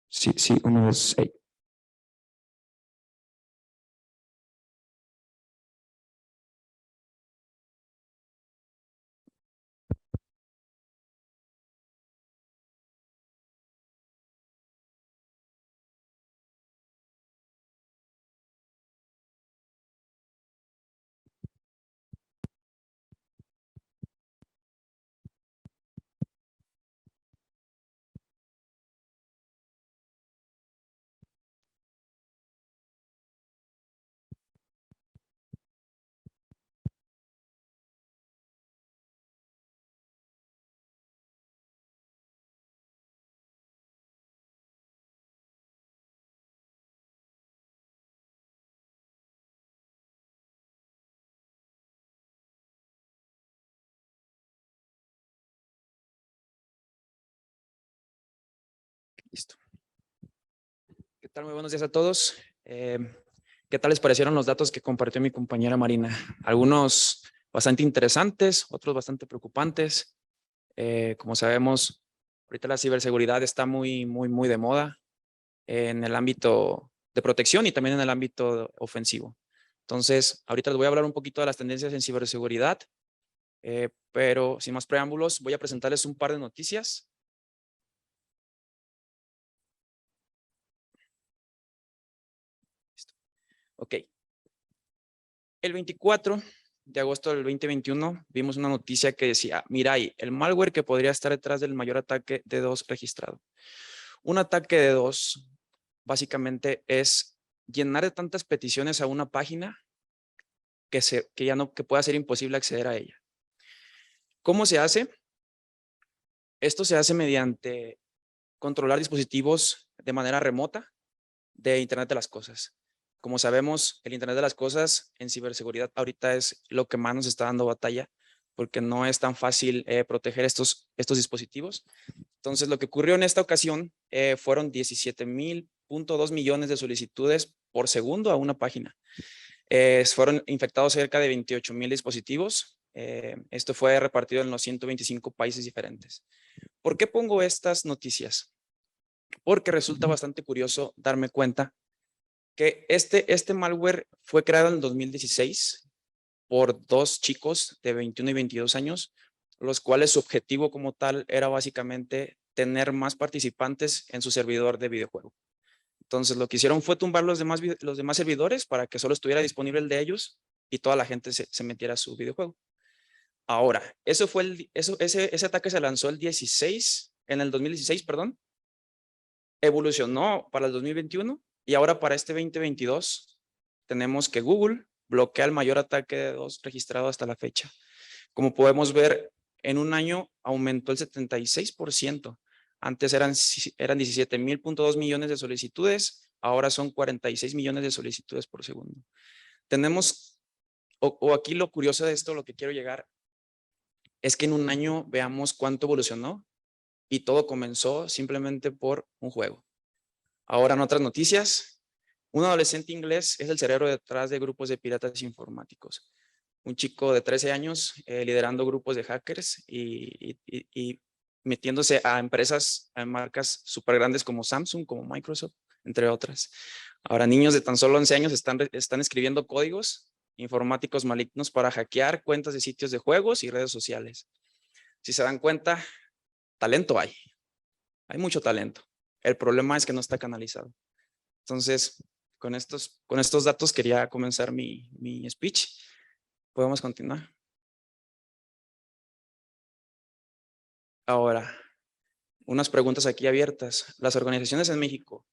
Sí, sí, 1, 2, 6. Listo. ¿Qué tal? Muy buenos días a todos. ¿Qué tal les parecieron los datos que compartió mi compañera Marina? Algunos bastante interesantes, otros bastante preocupantes. Como sabemos, ahorita la ciberseguridad está muy de moda en el ámbito de protección y también en el ámbito ofensivo. Entonces, ahorita les voy a hablar un poquito de las tendencias en ciberseguridad, pero sin más preámbulos, voy a presentarles un par de noticias. Listo. Ok. El 24 de agosto del 2021 vimos una noticia que decía, Mirai, el malware que podría estar detrás del mayor ataque de DDoS registrado. Un ataque de DDoS básicamente es llenar de tantas peticiones a una página que pueda ser imposible acceder a ella. ¿Cómo se hace? Esto se hace mediante controlar dispositivos de manera remota de Internet de las Cosas. Como sabemos, el Internet de las Cosas en ciberseguridad ahorita es lo que más nos está dando batalla porque no es tan fácil proteger estos dispositivos. Entonces, lo que ocurrió en esta ocasión fueron 17.2 millones de solicitudes por segundo a una página. Fueron infectados cerca de 28,000 dispositivos. Esto fue repartido en los 125 países diferentes. ¿Por qué pongo estas noticias? Porque resulta bastante curioso darme cuenta que este malware fue creado en el 2016 por dos chicos de 21 y 22 años, los cuales su objetivo como tal era básicamente tener más participantes en su servidor de videojuego. Entonces lo que hicieron fue tumbar los demás servidores para que solo estuviera disponible el de ellos y toda la gente se metiera a su videojuego. Ahora, ese ataque se lanzó en el 2016, perdón, evolucionó para el 2021 y ahora para este 2022 tenemos que Google bloquea el mayor ataque de DDoS registrado hasta la fecha. Como podemos ver, en un año aumentó el 76%. Antes eran 17.2 millones de solicitudes, ahora son 46 millones de solicitudes por segundo. Tenemos, o aquí lo curioso de esto, lo que quiero llegar, es que en un año veamos cuánto evolucionó y todo comenzó simplemente por un juego. Ahora en otras noticias, un adolescente inglés es el cerebro detrás de grupos de piratas informáticos. Un chico de 13 años liderando grupos de hackers y metiéndose a empresas, a marcas súper grandes como Samsung, como Microsoft, entre otras. Ahora niños de tan solo 11 años están escribiendo códigos informáticos malignos para hackear cuentas de sitios de juegos y redes sociales. Si se dan cuenta, talento hay. Hay mucho talento. El problema es que no está canalizado. Entonces, con estos datos quería comenzar mi speech. ¿Podemos continuar? Ahora, unas preguntas aquí abiertas. Las organizaciones en México,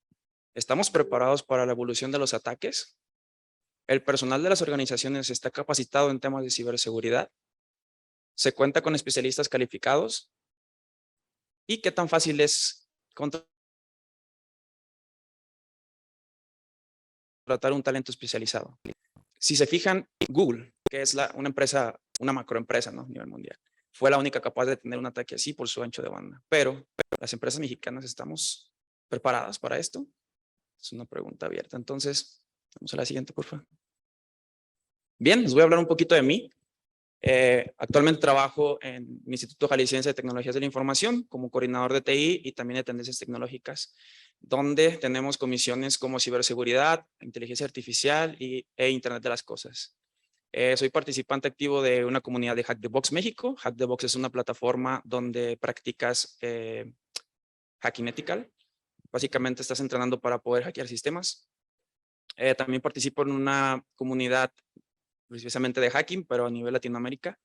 ¿estamos preparados para la evolución de los ataques? ¿El personal de las organizaciones está capacitado en temas de ciberseguridad? ¿Se cuenta con especialistas calificados? ¿Y qué tan fácil es contratar un talento especializado? Si se fijan, Google, que es una empresa, una macroempresa, ¿no? A nivel mundial, fue la única capaz de tener un ataque así por su ancho de banda. Pero las empresas mexicanas estamos preparadas para esto. Es una pregunta abierta. Entonces, vamos a la siguiente, por favor. Bien, les voy a hablar un poquito de mí. Actualmente trabajo en el Instituto Jalisciense de Tecnologías de la Información como coordinador de TI y también de tendencias tecnológicas, donde tenemos comisiones como ciberseguridad, inteligencia artificial e Internet de las cosas. Soy participante activo de una comunidad de Hack the Box México. Hack the Box es una plataforma donde practicas hacking ethical. Básicamente estás entrenando para poder hackear sistemas. También participo en una comunidad precisamente de hacking, pero a nivel Latinoamérica.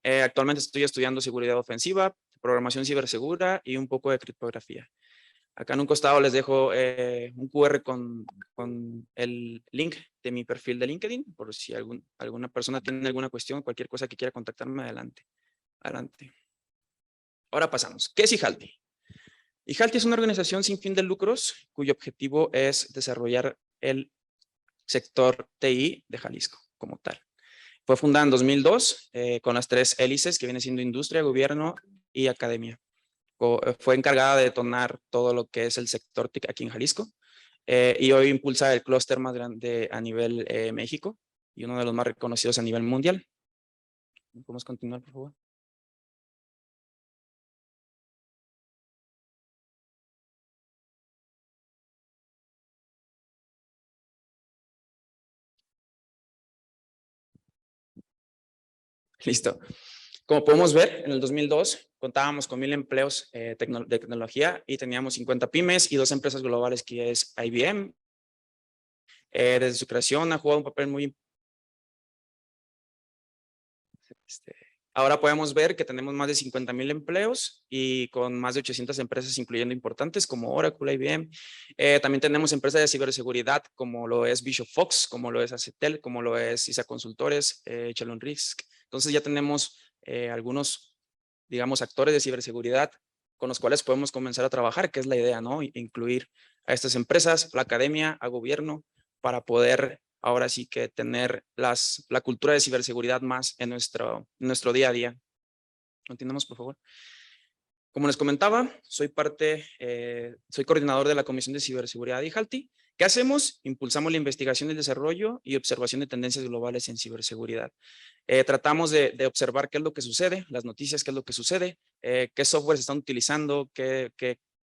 Actualmente estoy estudiando seguridad ofensiva, programación cibersegura y un poco de criptografía. Acá en un costado les dejo un QR con el link de mi perfil de LinkedIn, por si alguna persona tiene alguna cuestión, cualquier cosa que quiera contactarme, adelante. Adelante. Ahora pasamos. ¿Qué es IJALTI? IJALTI es una organización sin fin de lucros cuyo objetivo es desarrollar el sector TI de Jalisco como tal. Fue fundada en 2002 con las 3 hélices que viene siendo industria, gobierno y academia. Fue encargada de detonar todo lo que es el sector TIC aquí en Jalisco y hoy impulsa el clúster más grande a nivel México y uno de los más reconocidos a nivel mundial. ¿Podemos continuar, por favor? Listo. Como podemos ver, en el 2002 contábamos con 1000 empleos de tecnología y teníamos 50 pymes y 2 empresas globales que es IBM. Desde su creación ha jugado un papel muy importante. Ahora podemos ver que tenemos más de 50,000 empleos y con más de 800 empresas, incluyendo importantes como Oracle, IBM. También tenemos empresas de ciberseguridad como lo es Bishop Fox, como lo es Acetel, como lo es ISA Consultores, Chalon Risk. Entonces ya tenemos algunos, digamos, actores de ciberseguridad con los cuales podemos comenzar a trabajar, que es la idea, ¿no? Incluir a estas empresas, la academia, a gobierno, para poder ahora sí que tener la cultura de ciberseguridad más en nuestro día a día. Continuemos, por favor. Como les comentaba, soy coordinador de la Comisión de Ciberseguridad de IJALTI. ¿Qué hacemos? Impulsamos la investigación, el desarrollo y observación de tendencias globales en ciberseguridad. Tratamos de observar qué es lo que sucede, las noticias, qué es lo que sucede, qué software se están utilizando, qué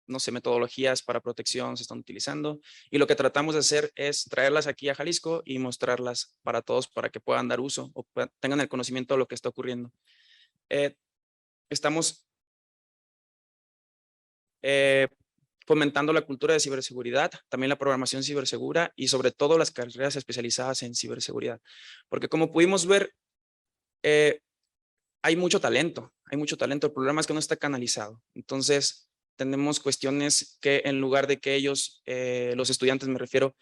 no sé, metodologías para protección se están utilizando. Y lo que tratamos de hacer es traerlas aquí a Jalisco y mostrarlas para todos para que puedan dar uso o tengan el conocimiento de lo que está ocurriendo. Estamos fomentando la cultura de ciberseguridad, también la programación cibersegura y sobre todo las carreras especializadas en ciberseguridad. Porque como pudimos ver, hay mucho talento. El problema es que no está canalizado. Entonces, tenemos cuestiones que en lugar de que ellos, los estudiantes me refiero,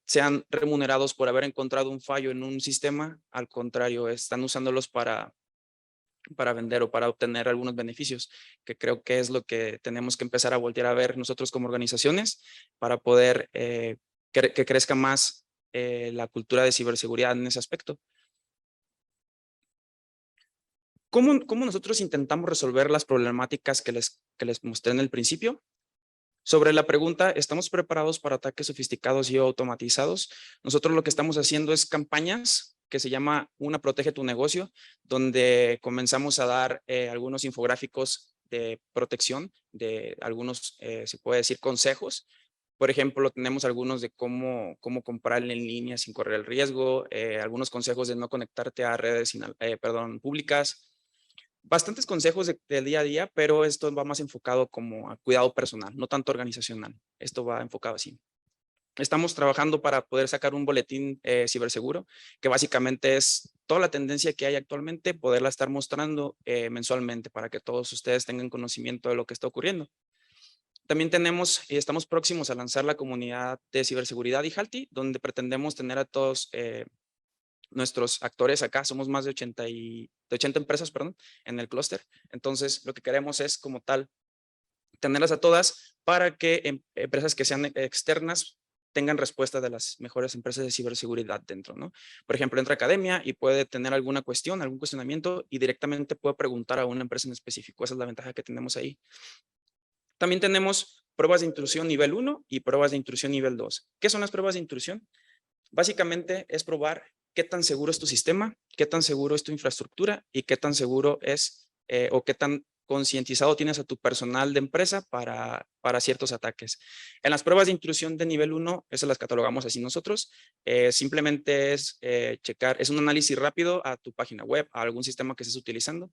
sean remunerados por haber encontrado un fallo en un sistema, al contrario, están usándolos para vender o para obtener algunos beneficios, que creo que es lo que tenemos que empezar a voltear a ver nosotros como organizaciones para poder que crezca más la cultura de ciberseguridad en ese aspecto. ¿Cómo nosotros intentamos resolver las problemáticas que les mostré en el principio? Sobre la pregunta, ¿estamos preparados para ataques sofisticados y automatizados? Nosotros lo que estamos haciendo es campañas que se llama Una Protege tu Negocio, donde comenzamos a dar algunos infográficos de protección, de algunos, se puede decir, consejos. Por ejemplo, tenemos algunos de cómo comprar en línea sin correr el riesgo, algunos consejos de no conectarte a redes públicas, bastantes consejos del día a día, pero esto va más enfocado como a cuidado personal, no tanto organizacional. Esto va enfocado así. Estamos trabajando para poder sacar un boletín ciberseguro, que básicamente es toda la tendencia que hay actualmente, poderla estar mostrando mensualmente para que todos ustedes tengan conocimiento de lo que está ocurriendo. También tenemos y estamos próximos a lanzar la comunidad de ciberseguridad IJALTI, donde pretendemos tener a todos nuestros actores acá. Somos más de 80 empresas, perdón, en el clúster. Entonces, lo que queremos es como tal tenerlas a todas para que empresas que sean externas tengan respuesta de las mejores empresas de ciberseguridad dentro, ¿no? Por ejemplo, entra a academia y puede tener alguna cuestión, algún cuestionamiento y directamente puede preguntar a una empresa en específico. Esa es la ventaja que tenemos ahí. También tenemos pruebas de intrusión nivel 1 y pruebas de intrusión nivel 2. ¿Qué son las pruebas de intrusión? Básicamente es probar qué tan seguro es tu sistema, qué tan seguro es tu infraestructura y qué tan seguro es o qué tan concientizado tienes a tu personal de empresa para ciertos ataques. En las pruebas de intrusión de nivel 1, esas las catalogamos así nosotros, simplemente es checar, es un análisis rápido a tu página web, a algún sistema que estés utilizando.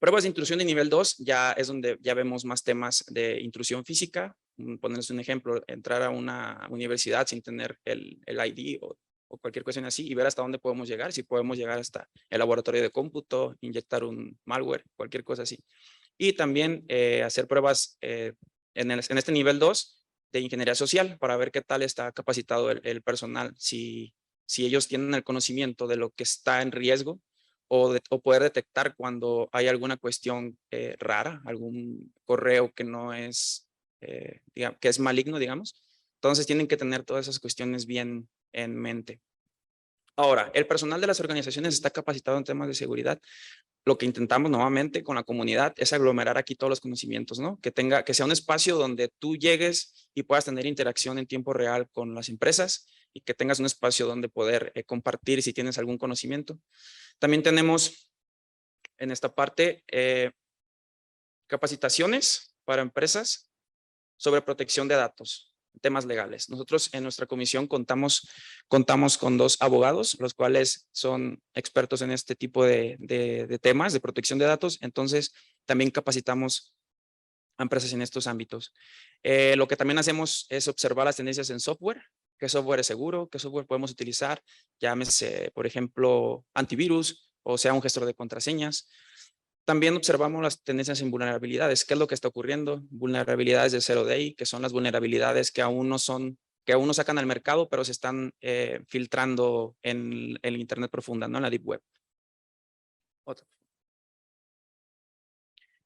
Pruebas de intrusión de nivel 2 ya es donde ya vemos más temas de intrusión física. Ponerles un ejemplo, entrar a una universidad sin tener el ID o cualquier cuestión así y ver hasta dónde podemos llegar, si podemos llegar hasta el laboratorio de cómputo, inyectar un malware, cualquier cosa así. Y también hacer pruebas en este nivel 2 de ingeniería social para ver qué tal está capacitado el personal, si ellos tienen el conocimiento de lo que está en riesgo o poder detectar cuando hay alguna cuestión rara, algún correo que no es, digamos, que es maligno, digamos. Entonces tienen que tener todas esas cuestiones bien en mente. Ahora, el personal de las organizaciones está capacitado en temas de seguridad. Lo que intentamos nuevamente con la comunidad es aglomerar aquí todos los conocimientos, ¿no? Que sea un espacio donde tú llegues y puedas tener interacción en tiempo real con las empresas y que tengas un espacio donde poder compartir si tienes algún conocimiento. También tenemos en esta parte capacitaciones para empresas sobre protección de datos, temas legales. Nosotros en nuestra comisión contamos con 2 abogados, los cuales son expertos en este tipo de temas de protección de datos. Entonces, también capacitamos a empresas en estos ámbitos. Lo que también hacemos es observar las tendencias en software, qué software es seguro, qué software podemos utilizar, llámese, por ejemplo, antivirus o sea un gestor de contraseñas. También observamos las tendencias en vulnerabilidades. ¿Qué es lo que está ocurriendo? Vulnerabilidades de 0 day, que son las vulnerabilidades que aún no sacan al mercado, pero se están filtrando en el Internet profunda, ¿no? En la Deep Web. Otro.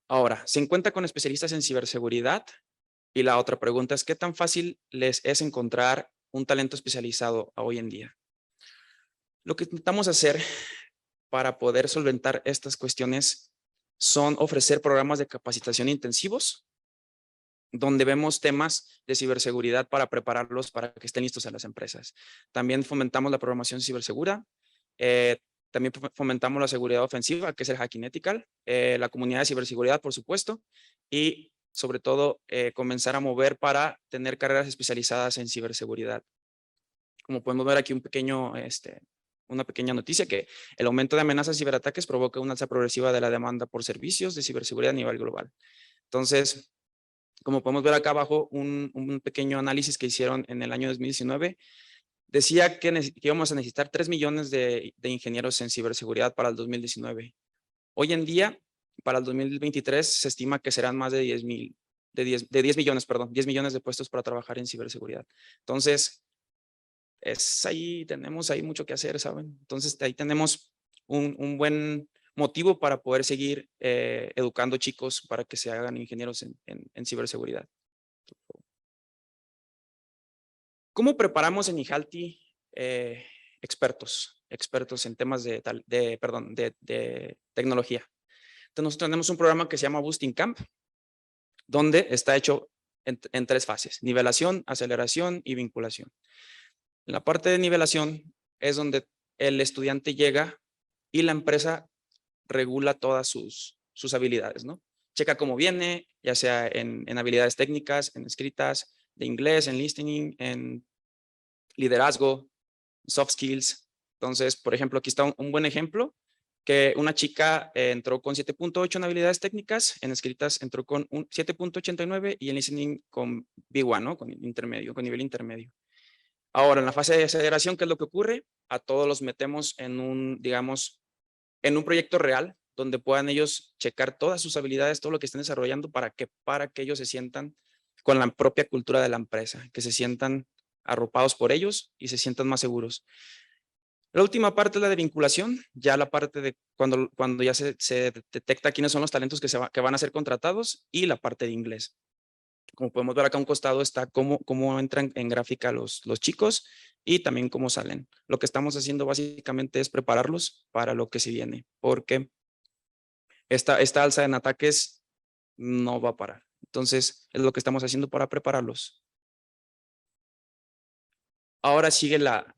Ahora, ¿se cuenta con especialistas en ciberseguridad? Y la otra pregunta es, ¿qué tan fácil les es encontrar un talento especializado hoy en día? Lo que intentamos hacer para poder solventar estas cuestiones son ofrecer programas de capacitación intensivos, donde vemos temas de ciberseguridad para prepararlos para que estén listos en las empresas. También fomentamos la programación cibersegura, también fomentamos la seguridad ofensiva, que es el hacking ethical, la comunidad de ciberseguridad, por supuesto, y sobre todo comenzar a mover para tener carreras especializadas en ciberseguridad. Como podemos ver aquí una pequeña noticia que el aumento de amenazas y ciberataques provoca una alza progresiva de la demanda por servicios de ciberseguridad a nivel global. Entonces, como podemos ver acá abajo, un pequeño análisis que hicieron en el año 2019, decía que íbamos a necesitar 3 millones de ingenieros en ciberseguridad para el 2019. Hoy en día, para el 2023, se estima que serán más de 10 millones de puestos para trabajar en ciberseguridad. Entonces, tenemos ahí mucho que hacer, ¿saben? Entonces, ahí tenemos un buen motivo para poder seguir educando chicos para que se hagan ingenieros en ciberseguridad. ¿Cómo preparamos en IJALTI expertos en temas de tecnología? Entonces, nosotros tenemos un programa que se llama Boosting Camp, donde está hecho en 3 fases: nivelación, aceleración y vinculación. En la parte de nivelación es donde el estudiante llega y la empresa regula todas sus habilidades, ¿no? Checa cómo viene, ya sea en habilidades técnicas, en escritas, de inglés, en listening, en liderazgo, soft skills. Entonces, por ejemplo, aquí está un buen ejemplo, que una chica entró con 7.8 en habilidades técnicas, en escritas entró con 7.89 y en listening con B1, ¿no? Con nivel intermedio. Ahora, en la fase de aceleración, ¿qué es lo que ocurre? A todos los metemos en un proyecto real, donde puedan ellos checar todas sus habilidades, todo lo que estén desarrollando para que ellos se sientan con la propia cultura de la empresa, que se sientan arropados por ellos y se sientan más seguros. La última parte es la de vinculación, ya la parte de cuando ya se detecta quiénes son los talentos que van a ser contratados, y la parte de inglés. Como podemos ver acá a un costado está cómo entran en gráfica los chicos y también cómo salen. Lo que estamos haciendo básicamente es prepararlos para lo que se viene, porque esta alza en ataques no va a parar. Entonces, es lo que estamos haciendo para prepararlos. Ahora sigue la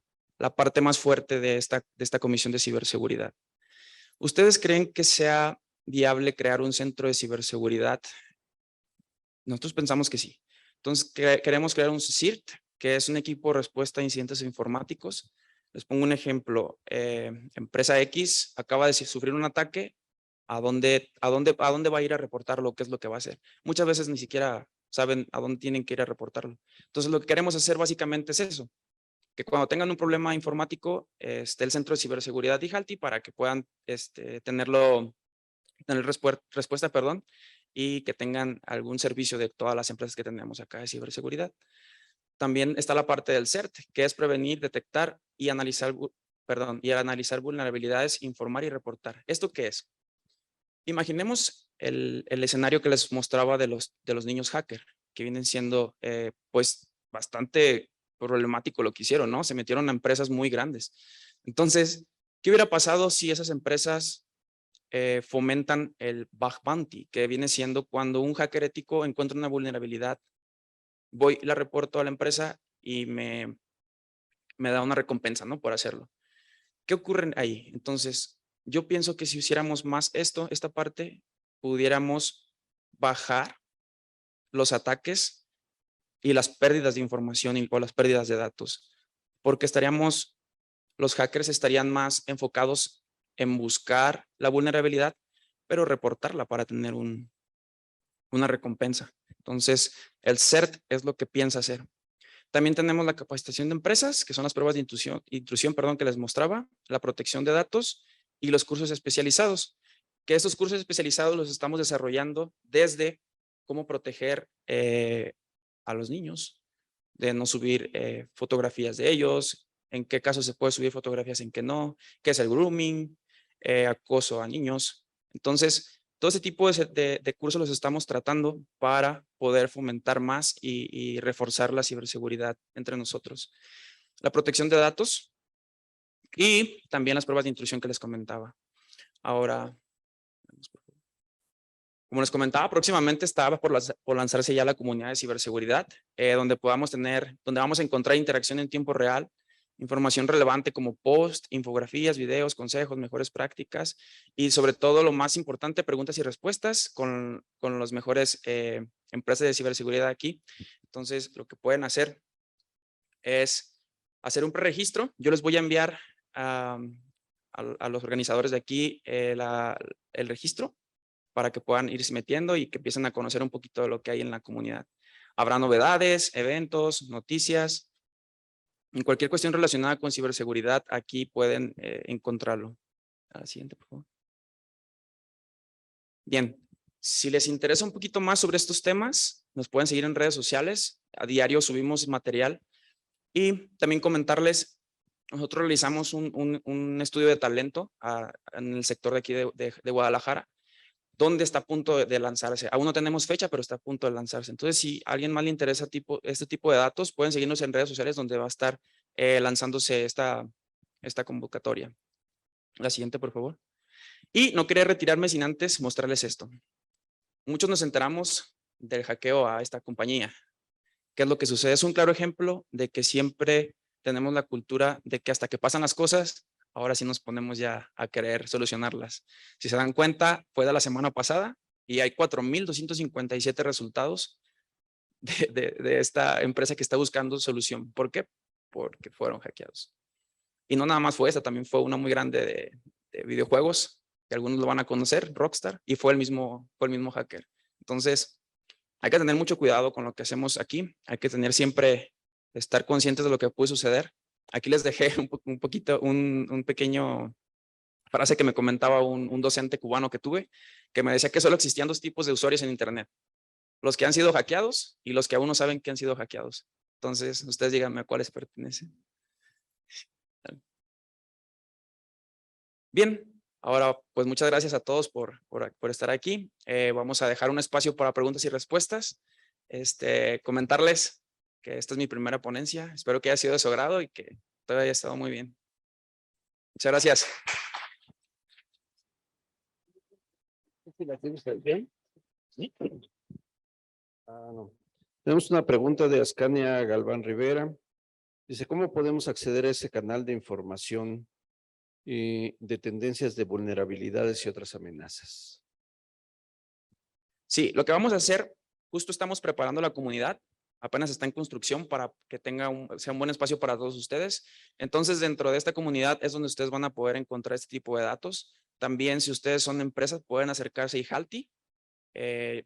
parte más fuerte de esta comisión de ciberseguridad. ¿Ustedes creen que sea viable crear un centro de ciberseguridad? Nosotros pensamos que sí. Entonces, queremos crear un CIRT, que es un equipo de respuesta a incidentes informáticos. Les pongo un ejemplo. Empresa X acaba de sufrir un ataque. ¿A dónde va a ir a reportarlo? ¿Qué es lo que va a hacer? Muchas veces ni siquiera saben a dónde tienen que ir a reportarlo. Entonces, lo que queremos hacer básicamente es eso, que cuando tengan un problema informático, esté el Centro de Ciberseguridad IJALTI para que puedan tener respuesta, y que tengan algún servicio de todas las empresas que tenemos acá de ciberseguridad. También está la parte del CERT, que es prevenir, detectar y analizar vulnerabilidades, informar y reportar. ¿Esto qué es? Imaginemos el escenario que les mostraba de los niños hacker, que vienen siendo pues bastante problemático lo que hicieron, ¿no? Se metieron a empresas muy grandes. Entonces, ¿qué hubiera pasado si esas empresas fomentan el bug bounty, que viene siendo cuando un hacker ético encuentra una vulnerabilidad, voy y la reporto a la empresa y me da una recompensa, ¿no? Por hacerlo. ¿Qué ocurre ahí? Entonces, yo pienso que si hiciéramos más esta parte, pudiéramos bajar los ataques y las pérdidas de información o las pérdidas de datos, porque los hackers estarían más enfocados en buscar la vulnerabilidad, pero reportarla para tener una recompensa. Entonces, el CERT es lo que piensa hacer. También tenemos la capacitación de empresas, que son las pruebas de intrusión, que les mostraba, la protección de datos y los cursos especializados, que estos cursos especializados los estamos desarrollando desde cómo proteger a los niños, de no subir fotografías de ellos, en qué casos se puede subir fotografías, en qué no, qué es el grooming, acoso a niños. Entonces, todo ese tipo de cursos los estamos tratando para poder fomentar más y reforzar la ciberseguridad entre nosotros. La protección de datos y también las pruebas de intrusión que les comentaba. Ahora, como les comentaba, próximamente estaba por lanzarse ya la comunidad de ciberseguridad, donde vamos a encontrar interacción en tiempo real, información relevante como post, infografías, videos, consejos, mejores prácticas y sobre todo lo más importante, preguntas y respuestas con las mejores empresas de ciberseguridad aquí. Entonces, lo que pueden hacer es hacer un preregistro. Yo les voy a enviar a los organizadores de aquí el registro para que puedan irse metiendo y que empiecen a conocer un poquito de lo que hay en la comunidad. Habrá novedades, eventos, noticias. En cualquier cuestión relacionada con ciberseguridad, aquí pueden encontrarlo. A la siguiente, por favor. Bien, si les interesa un poquito más sobre estos temas, nos pueden seguir en redes sociales. A diario subimos material. Y también comentarles, nosotros realizamos un estudio de talento en el sector de aquí de Guadalajara, donde está a punto de lanzarse. Aún no tenemos fecha, pero está a punto de lanzarse. Entonces, si a alguien más le interesa este tipo de datos, pueden seguirnos en redes sociales donde va a estar lanzándose esta convocatoria. La siguiente, por favor. Y no quería retirarme sin antes mostrarles esto. Muchos nos enteramos del hackeo a esta compañía. ¿Qué es lo que sucede? Es un claro ejemplo de que siempre tenemos la cultura de que hasta que pasan las cosas, ahora sí nos ponemos ya a querer solucionarlas. Si se dan cuenta, fue de la semana pasada y hay 4,257 resultados de esta empresa que está buscando solución. ¿Por qué? Porque fueron hackeados. Y no nada más fue esta, también fue una muy grande de videojuegos, que algunos lo van a conocer, Rockstar, y fue el mismo hacker. Entonces, hay que tener mucho cuidado con lo que hacemos aquí. Hay que siempre estar conscientes de lo que puede suceder. Aquí les dejé un pequeño frase que me comentaba un docente cubano que tuve, que me decía que solo existían dos tipos de usuarios en Internet. Los que han sido hackeados y los que aún no saben que han sido hackeados. Entonces, ustedes díganme a cuáles pertenecen. Bien, ahora pues muchas gracias a todos por estar aquí. Vamos a dejar un espacio para preguntas y respuestas. comentarles que esta es mi primera ponencia. Espero que haya sido de su agrado y que todo haya estado muy bien. Muchas gracias. No. Tenemos una pregunta de Ascania Galván Rivera. Dice, ¿cómo podemos acceder a ese canal de información de tendencias de vulnerabilidades y otras amenazas? Sí, lo que vamos a hacer, justo estamos preparando la comunidad, apenas está en construcción para que sea un buen espacio para todos ustedes. Entonces, dentro de esta comunidad es donde ustedes van a poder encontrar este tipo de datos. También, si ustedes son empresas, pueden acercarse a IJALTI.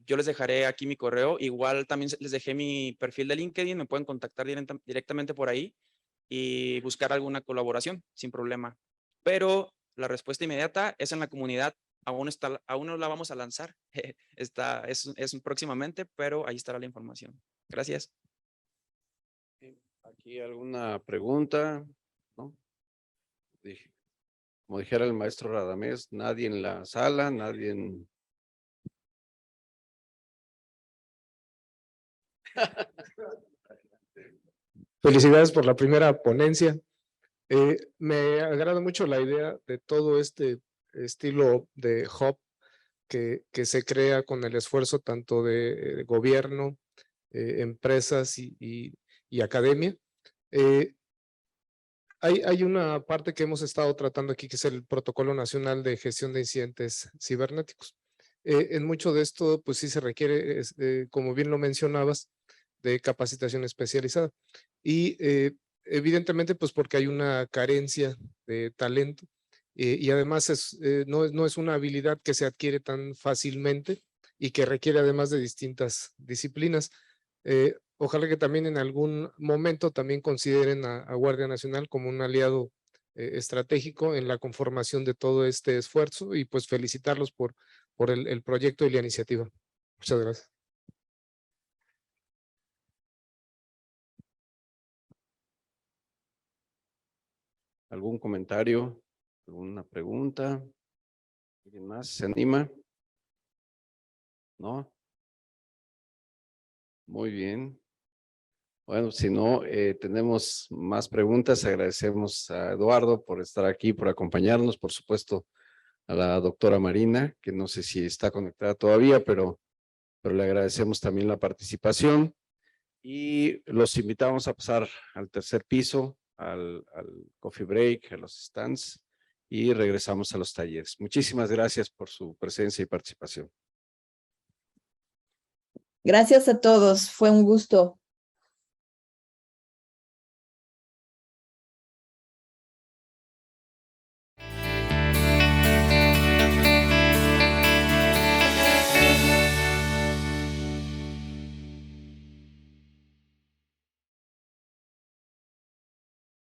Yo les dejaré aquí mi correo. Igual también les dejé mi perfil de LinkedIn, me pueden contactar directamente por ahí y buscar alguna colaboración sin problema. Pero la respuesta inmediata es en la comunidad. Aún no la vamos a lanzar. Es próximamente, pero ahí estará la información. Gracias. ¿Aquí alguna pregunta? ¿No? Como dijera el maestro Radamés, nadie en la sala, nadie en... Felicidades por la primera ponencia. Me agrada mucho la idea de todo este estilo de hub que se crea con el esfuerzo tanto de gobierno, empresas y academia. Hay una parte que hemos estado tratando aquí que es el Protocolo Nacional de Gestión de Incidentes Cibernéticos. En mucho de esto, pues sí se requiere, como bien lo mencionabas, de capacitación especializada. Y evidentemente, pues porque hay una carencia de talento y además no es una habilidad que se adquiere tan fácilmente y que requiere además de distintas disciplinas. Ojalá que también en algún momento también consideren a Guardia Nacional como un aliado estratégico en la conformación de todo este esfuerzo y pues felicitarlos por el proyecto y la iniciativa. Muchas gracias. ¿Algún comentario? ¿Alguna pregunta? ¿Alguien más se anima? ¿No? Muy bien. Bueno, si no, tenemos más preguntas. Agradecemos a Eduardo por estar aquí, por acompañarnos. Por supuesto, a la doctora Marina, que no sé si está conectada todavía, pero le agradecemos también la participación. Y los invitamos a pasar al tercer piso, al coffee break, a los stands, y regresamos a los talleres. Muchísimas gracias por su presencia y participación. Gracias a todos, fue un gusto.